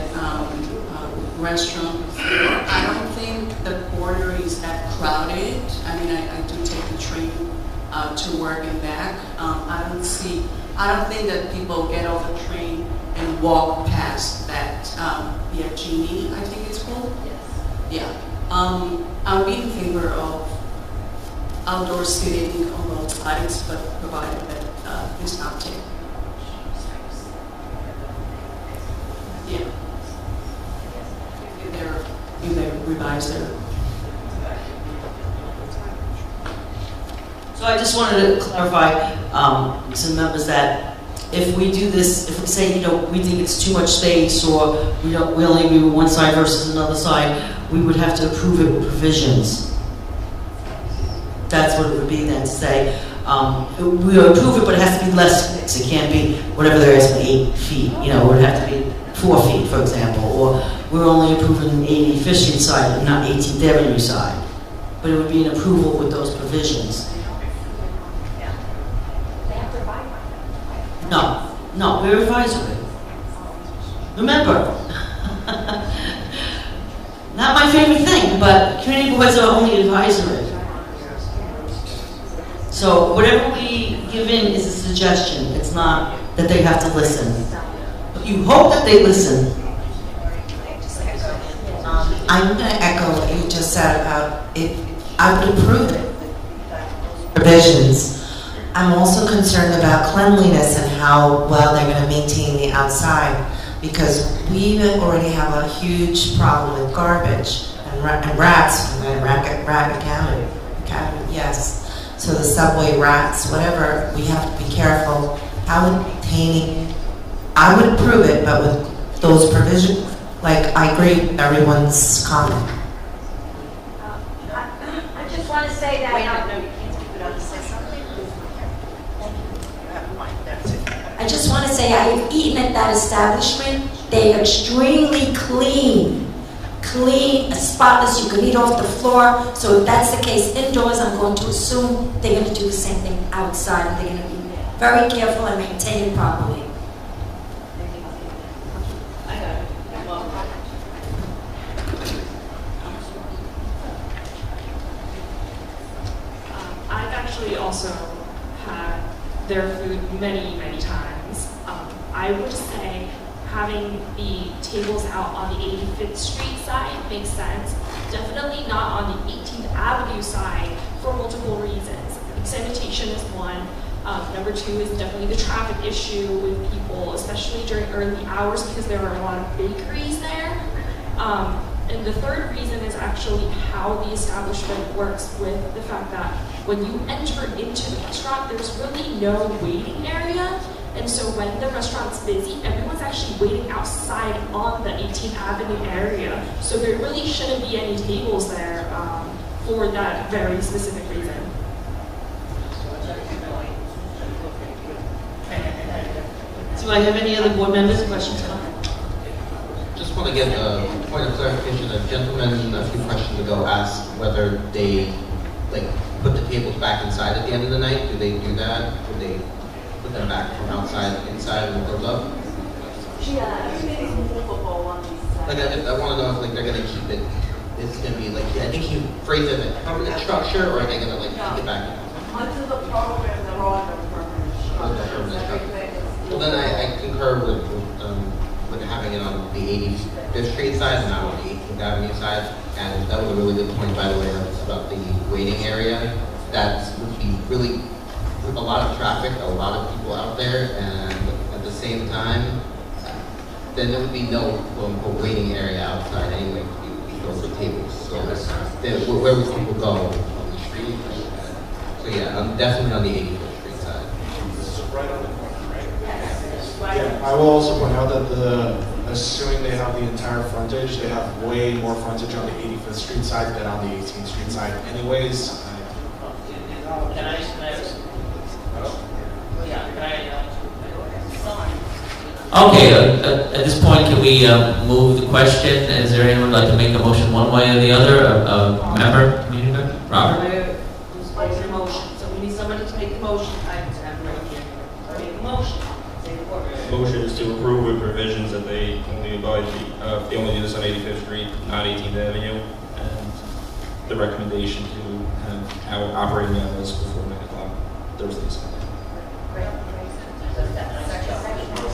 restaurant before. I don't think the border is that crowded. I mean, I do take the train to work and back. I don't think that people get off the train and walk past that, Genie, I think it's called? Yes. Yeah. I'll be in favor of outdoor seating on both sides, but provided that it's not taken. Yeah. If they revise their. So I just wanted to clarify some members that if we do this, if we say, we think it's too much space, or we only do one side versus another side, we would have to approve it with provisions. That's what it would be then, to say, we approve it, but it has to be less fixed. It can't be whatever they're asking, 8 feet, you know, it would have to be 4 feet, for example, or we're only approving 85th Street side, not 18th Avenue side. But it would be an approval with those provisions. No, we're advisory. Remember, not my favorite thing, but community boards are only advisory. So whatever we give in is a suggestion. It's not that they have to listen. But you hope that they listen. I'm going to echo what you just said about it. I would approve it. Provisions. I'm also concerned about cleanliness and how well they're going to maintain the outside, because we already have a huge problem with garbage and rats, and rat academy, yes. So the subway rats, whatever, we have to be careful. How maintaining, I would approve it, but with those provisions, like I agree with everyone's comment. I just want to say that. I just want to say I've eaten at that establishment. They're extremely clean. Clean, spotless, you can eat off the floor. So if that's the case indoors, I'm going to assume they're going to do the same thing outside. They're going to be very careful and maintain it properly. I've actually also had their food many, many times. I would say having the tables out on the 85th Street side makes sense. Definitely not on the 18th Avenue side for multiple reasons. Sanitation is one. Number two is definitely the traffic issue with people, especially during early hours, because there are a lot of bakeries there. And the third reason is actually how the establishment works, with the fact that when you enter into the restaurant, there's really no waiting area. And so when the restaurant's busy, everyone's actually waiting outside on the 18th Avenue area. So there really shouldn't be any tables there for that very specific reason. Do I have any other board members' questions? Just want to get a point of clarification. A gentleman a few questions ago asked whether they put the tables back inside at the end of the night. Do they do that? Do they put them back from outside inside and filled up? I want to know if they're going to keep it. It's going to be I think you phrased it as a permanent structure, or are they going to keep it back? Under the program, they're on a permanent structure. Well, then I concur with having it on the 85th Street side and not on the 18th Avenue side. And that was a really good point, by the way, about the waiting area. That would be really a lot of traffic, a lot of people out there, and at the same time, then there would be no quote-unquote waiting area outside anyway to be filled with tables. So where would people go on the street? So yeah, I'm definitely on the 85th Street side. Right on the corner, right? Yeah, I will also point out that assuming they have the entire frontage, they have way more frontage on the 85th Street side than on the 18th Street side anyways. Can I Okay, at this point, can we move the question? Is there anyone who'd like to make a motion one way or the other? A member? Robert? Who's making the motion? So we need somebody to make the motion. I have right here. Make the motion. Say the word. Motion is to approve with provisions that they only they only do this on 85th Street, not 18th Avenue, and the recommendation to have our operating hours before 9 o'clock Thursdays.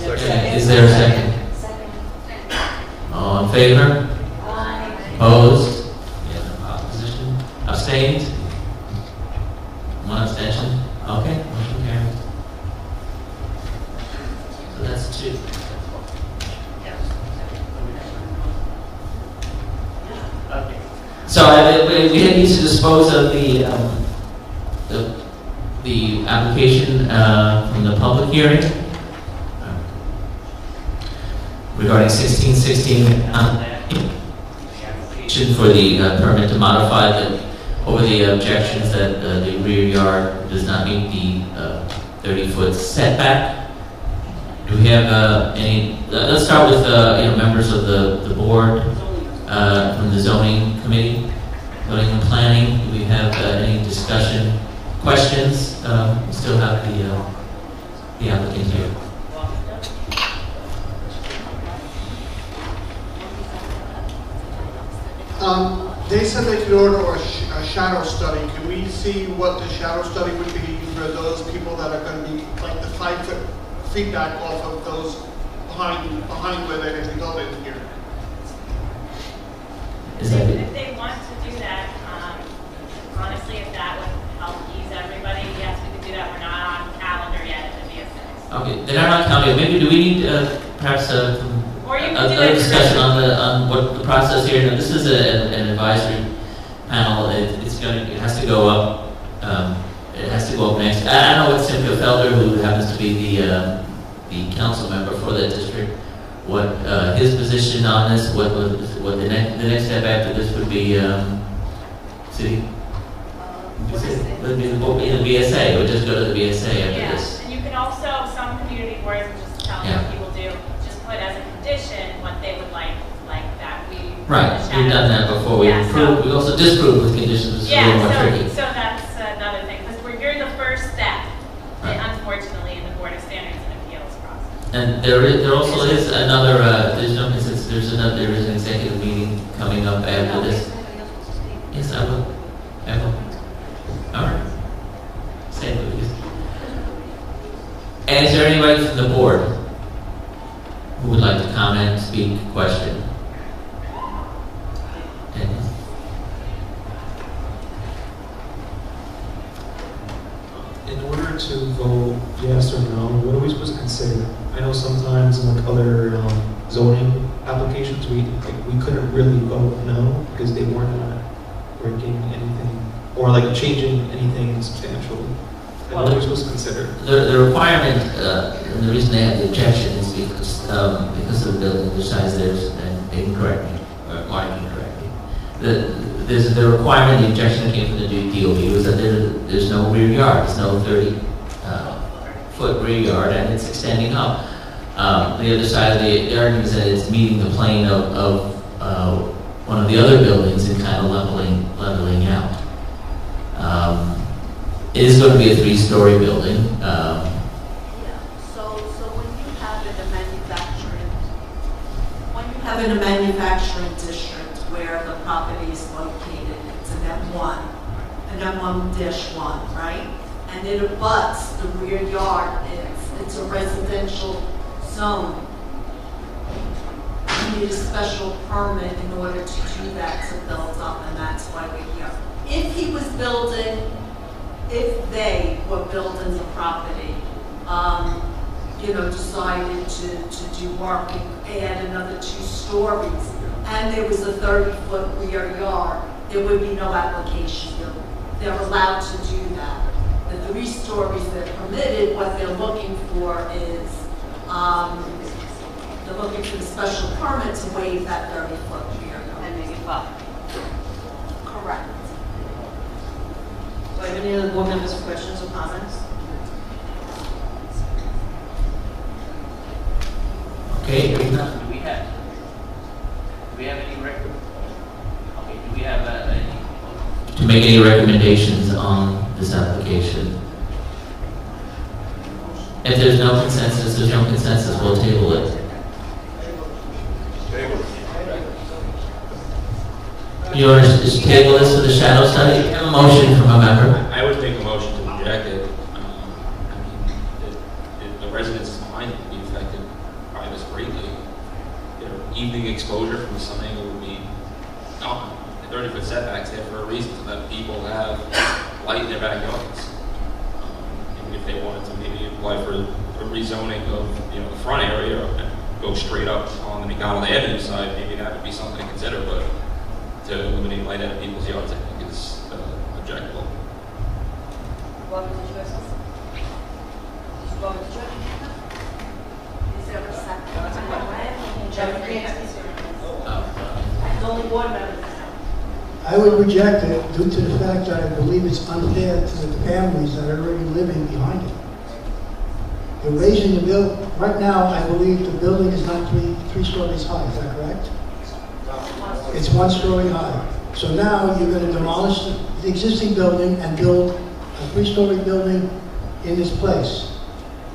Is there a second? All in favor? Opposed? Opposition? Abstained? One abstention? Okay, motion carries. So that's 2. So we need to dispose of the application from the public hearing regarding 1616 application for the permit to modify the over the objections that the rear yard does not meet the 30-foot setback. Do we have any, let's start with members of the board from the zoning committee, zoning and planning. Do we have any discussion, questions? We still have the applicant here. They said they could order a shadow study. Can we see what the shadow study would be for those people that are going to be like the 5 feet back off of those behind where they're going to build in here? Is that If they want to do that, honestly, if that would help ease everybody, yes, we could do that. We're not on calendar yet at the BSA. okay? They're not on calendar. Maybe do we need perhaps Or you can do another it discussion on what the process here? Now, this is an advisory panel. It has to go up. It has to go up next. I don't know what Cynthia Felder, who happens to be the council member for that district, what his position on this. What the next step after this would be. City. Would be the BSA. It would just go to the BSA after Yeah, this. and you can also, some community boards, which is telling what people do, just put as a condition what they would like that we. Right, we've done that before. We approved, we also disproved with conditions, which is a little more tricky. So that's another thing, because you're the first step, unfortunately, in the Board of Standards and Appeals process. And there also is another, there is an executive meeting coming up after this. Yes, I will. All right. Stay with you. And is there anybody from the board who would like to comment, speak, question? Dennis? In order to vote yes or no, what are we supposed to consider? I know sometimes in like other zoning applications, we couldn't really vote no because they weren't breaking anything or like changing anything substantial. And what are we supposed to consider? The requirement, and the reason they have the objection is because of the building, the size theirs, and they can correct me, or Marty can correct me. The requirement, the objection that came from the DOB was that there's no rear yard, there's no 30-foot rear yard, and it's extending up. The other side of the argument is that it's meeting the plane of one of the other buildings and kind of leveling out. It is going to be a 3-story building. So when you have in a manufacturing district where the property is located, it's an M1, an M1-1, right? And it abuts the rear yard. It's a residential zone. You need a special permit in order to do that, to build up, and that's why we're here. If they were building the property, decided to do work and add another 2 stories, and there was a 30-foot rear yard, there would be no application. They're allowed to do that. The 3 stories that are permitted, what they're looking for is, they're looking for the special permit to waive that 30-foot rear yard. And make it 5. Correct. Do I have any other board members with questions or comments? Okay, Do we have any record? Okay, do we have any? to make any recommendations on this application. If there's no consensus, we'll table it. You want to just table this for the shadow study? I have a motion from a member. I would make a motion to reject it. The residents behind it would be affected by this greatly. Evening exposure from the sun angle would be, the 30-foot setbacks there for a reason, so that people have light in their backyards. Even if they wanted to maybe apply for a rezoning of the front area and go straight up on the McDonald Avenue side, maybe that would be something to consider, but to eliminate light out of people's yards, I think is objectable. Robert, did you have something? Robert, did you have anything? Is there a second? There's only board members. I would reject it due to the fact that I believe it's unfair to the families that are already living behind it. They're raising the bill, right now, I believe the building is not three stories high, is that correct? It's 1 story high. So now you're going to demolish the existing building and build a 3-story building in this place,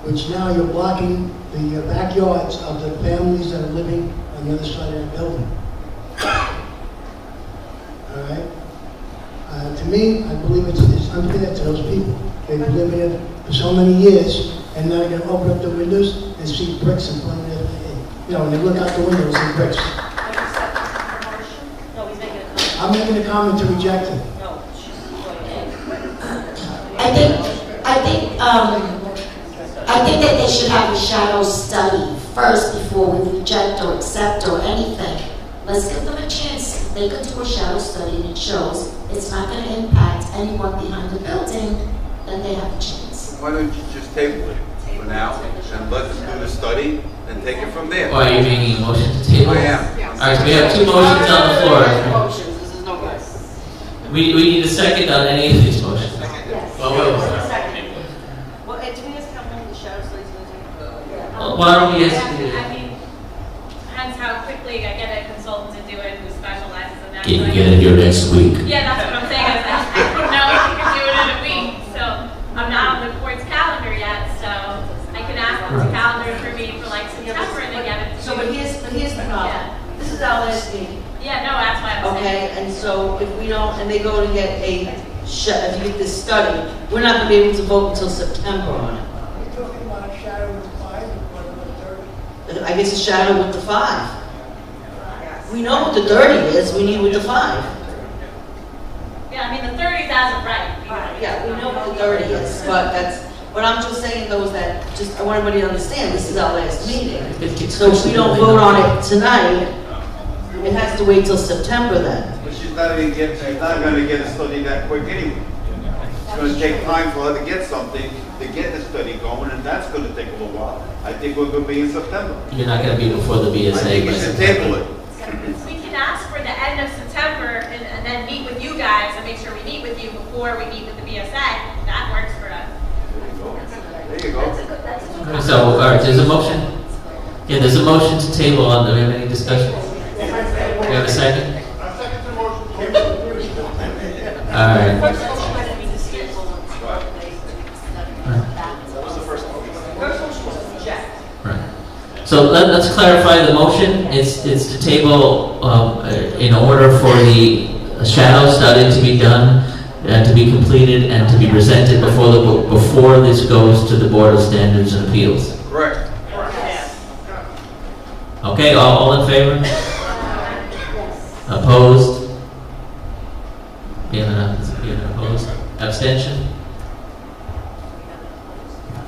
which now you're blocking the backyards of the families that are living on the other side of that building. All right? To me, I believe it's unfair to those people. They've been living there for so many years, and now you're going to open up the windows and see bricks and put it, you know, when they look out the window and see bricks. No, he's making a comment. I'm making a comment to reject it. No, I think that they should have a shadow study first before we reject or accept or anything. Let's give them a chance. If they could do a shadow study and it shows it's not going to impact anyone behind the building, then they have a chance. Why don't you just table it for now and let them do the study and take it from there? Why are you making a motion to table? I am. All right, so we have 2 motions on the floor. Motions, this is no good. We need a second on any of these motions. Yes. Well, wait. Well, do we ask how long the shadow study's going to take? Well, why don't we ask you? I mean, depends how quickly I get a consultant to do it who specializes in that. Can you get it here next week? Yeah, that's what I'm saying. I don't know if you can do it in a week. So I'm not on the court's calendar yet, so I can ask them to calendar for me for like September and then get it. So, but here's the problem. This is our last meeting. Yeah, no, that's why I'm saying. Okay, and so if we don't, and they go to get if you get this study, we're not gonna be able to vote until September on it. You're talking about a shadow with 5 and what about 30? I guess a shadow with the 5. We know what the 30 is, we need with the 5. Yeah, I mean, the 30s as of right. Yeah, we know what the 30 is, but what I'm just saying though is that, I want everybody to understand, this is our last meeting. So if we don't vote on it tonight, it has to wait till September then. But she's not going to get a study that quick anyway. It's going to take time for her to get something, to get the study going, and that's going to take a little while. I think we're going to be in September. You're not going to be before the BSA. I think you should table it. We can ask for the end of September and then meet with you guys and make sure we meet with you before we meet with the BSA. That works for us. There you go. So, all right, there's a motion. Yeah, there's a motion to table on. Do we have any discussion? We have a second? All right. So let's clarify the motion. It's to table in order for the shadow study to be done, to be completed, and to be presented before this goes to the Board of Standards and Appeals. Correct. Okay, all in favor? Opposed? We have an opposed. Abstention?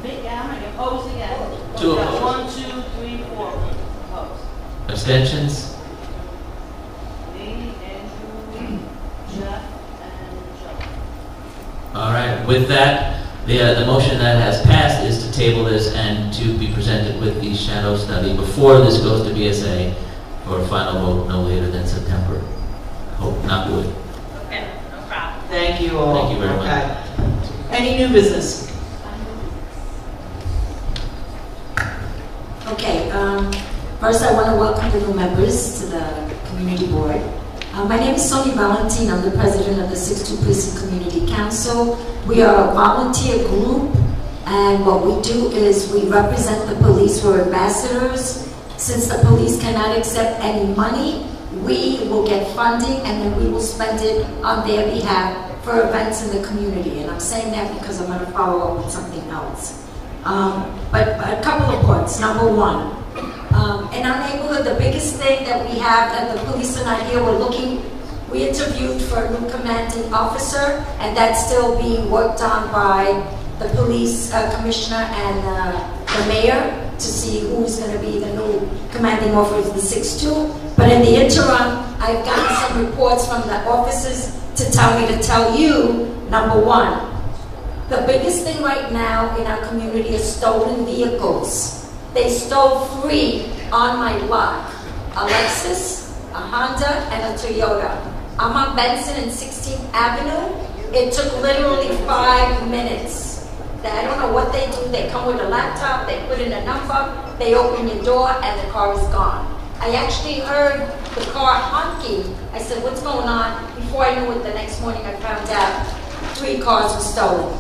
Opposed again. 2 opposed. 1, 2, 3, 4 opposed. Abstentions? Me, Andrew, Jeff, and Joe. All right, with that, the motion that has passed is to table this and to be presented with the shadow study before this goes to BSA for a final vote no later than September. Hope not wood. Okay, no problem. Thank you all. Thank you very much. Okay. Any new business? Okay, first I want to welcome the new members to the community board. My name is Sonia Valentin. I'm the president of the 6-2 Precinct Community Council. We are a volunteer group, and what we do is we represent the police. We're ambassadors. Since the police cannot accept any money, we will get funding, and then we will spend it on their behalf for events in the community. And I'm saying that because I'm going to follow up with something else. But a couple of points. Number one, in our neighborhood, the biggest thing that we have, and the police are not here, we interviewed for a new commanding officer, and that's still being worked on by the police commissioner and the mayor to see who's going to be the new commanding officer of the 6-2. But in the interim, I've gotten some reports from the officers to tell me to tell you, number one, the biggest thing right now in our community is stolen vehicles. They stole 3 on my block, a Lexus, a Honda, and a Toyota. I'm on Benson and 16th Avenue. It took literally 5 minutes. I don't know what they do. They come with a laptop, they put in a number, they open your door, and the car is gone. I actually heard the car honking. I said, what's going on? Before I knew it, the next morning I found out 3 cars were stolen.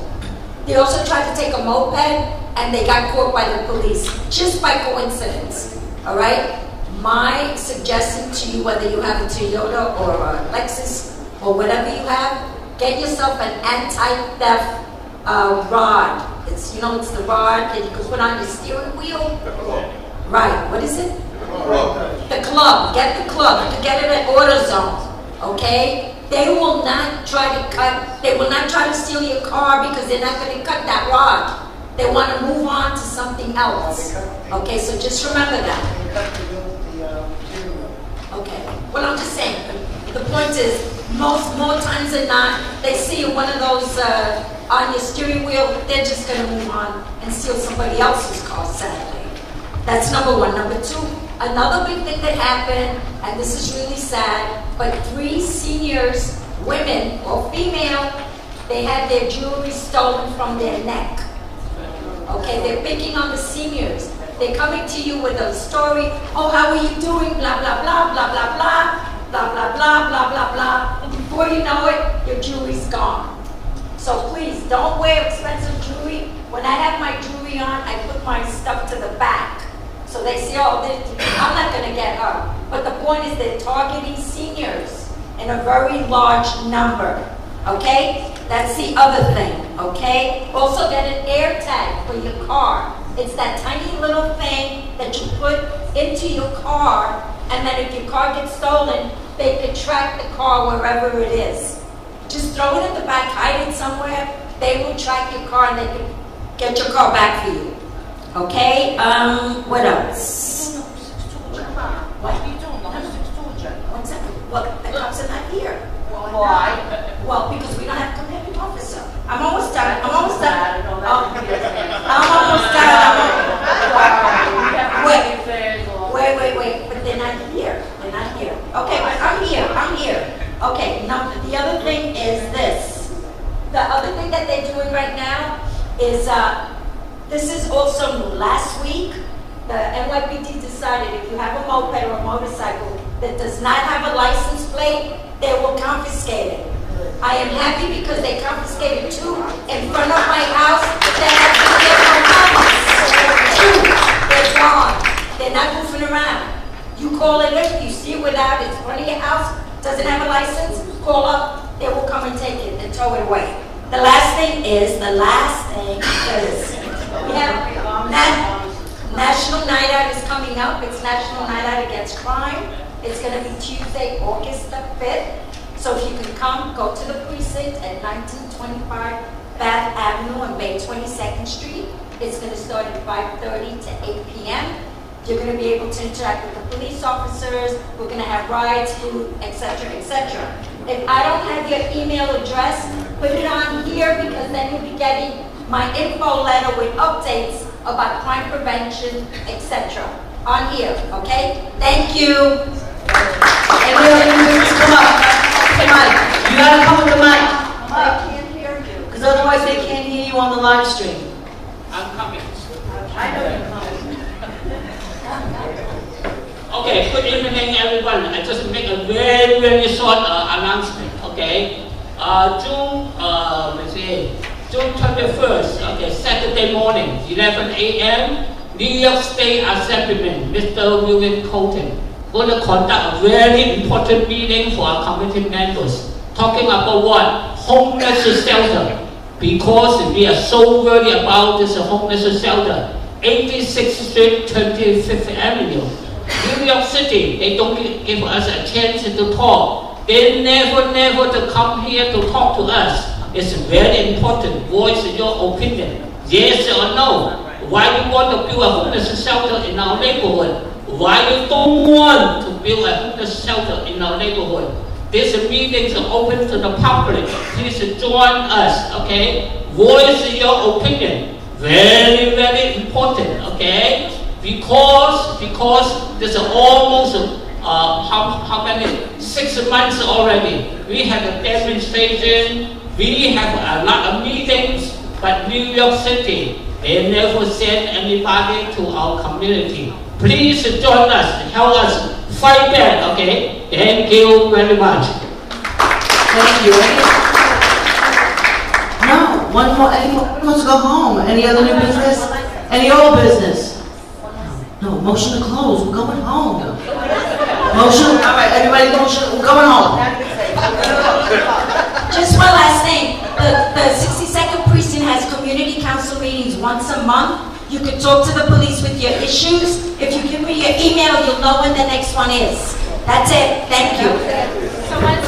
They also tried to take a moped, and they got caught by the police, just by coincidence, all right? My suggestion to you, whether you have a Toyota or a Lexus or whatever you have, get yourself an anti-theft rod. It's the rod that you can put on your steering wheel. Right, what is it? The club. Get the club. You can get it at AutoZone, okay? They will not try to steal your car because they're not going to cut that rod. They want to move on to something else. Okay, so just remember that. Okay, well, I'm just saying, the point is, more times than not, they see one of those on your steering wheel, they're just going to move on and steal somebody else's car, sadly. That's number one. Number two, another big thing that happened, and this is really sad, but 3 seniors, women or female, they had their jewelry stolen from their neck. Okay, they're picking on the seniors. They're coming to you with a story, oh, how are you doing, blah, blah, blah, blah, blah, blah, blah, blah, blah, blah, blah, blah. And before you know it, your jewelry's gone. So please, don't wear expensive jewelry. When I have my jewelry on, I put my stuff to the back. So they say, oh, I'm not going to get her. But the point is they're targeting seniors in a very large number. Okay? That's the other thing. Okay? Also get an air tag for your car. It's that tiny little thing that you put into your car, and then if your car gets stolen, they can track the car wherever it is. Just throw it in the back, hide it somewhere. They will track your car and they can get your car back for you. Okay? What else? What? What's that? Well, the cops are not here. Why? Well, because we don't have a commanding officer. I'm almost done. I'm almost done. I'm almost done. Wait. But they're not here. They're not here. Okay, but I'm here. Okay, now the other thing is this. The other thing that they're doing right now is, this is also new. Last week, the NYPD decided if you have a moped or a motorcycle that does not have a license plate, they will confiscate it. I am happy because they confiscated 2 in front of my house that have been there for months. 2, they're gone. They're not moving around. You call it in, you see it without, it's in front of your house, doesn't have a license, call up, they will come and take it and tow it away. The last thing is we have National Night Out is coming up. It's National Night Out Against Crime. It's going to be Tuesday, August the 5th. So if you can come, go to the precinct at 1925 Bath Avenue and Bay 22nd Street. It's going to start at 5:30 to 8 p.m. You're going to be able to interact with the police officers. We're going to have rides, food, etc., etc. If I don't have your email address, put it on here because then you'll be getting my info letter with updates about crime prevention, etc. on here, okay? Thank you. And come on. You gotta come with the mic. I can't hear you. Because otherwise they can't hear you on the live stream. I'm coming. I know you're coming. Okay, good evening, everyone. I just make a very, very short announcement. Okay, June 21st. Okay, Saturday morning, 11 a.m. New York State Assemblyman Mr. William Colton going to conduct a very important meeting for our community members, talking about what? Homeless shelter. Because we are so worried about this homeless shelter. 86th Street, 25th Avenue. New York City, they don't give us a chance to talk. They never to come here to talk to us. It's very important. Voice your opinion. Yes or no. Why you want to build a homeless shelter in our neighborhood? Why you don't want to build a homeless shelter in our neighborhood? This meeting is open to the public. Please join us, okay? Voice your opinion. Very, very important, okay? Because there's almost how many? 6 months already. We have a demonstration. We have a lot of meetings. But New York City, they never send anybody to our community. Please join us, help us fight back, okay? Thank you very much. Thank you. No, one more, anyone wants to go home? Any other new business? Any old business? No, motion to close, we're going home. Motion, all right, everybody motion, we're going home. Just one last thing. The 62nd Precinct has community council meetings once a month. You can talk to the police with your issues. If you give me your email, you'll know when the next one is. That's it. Thank you. So once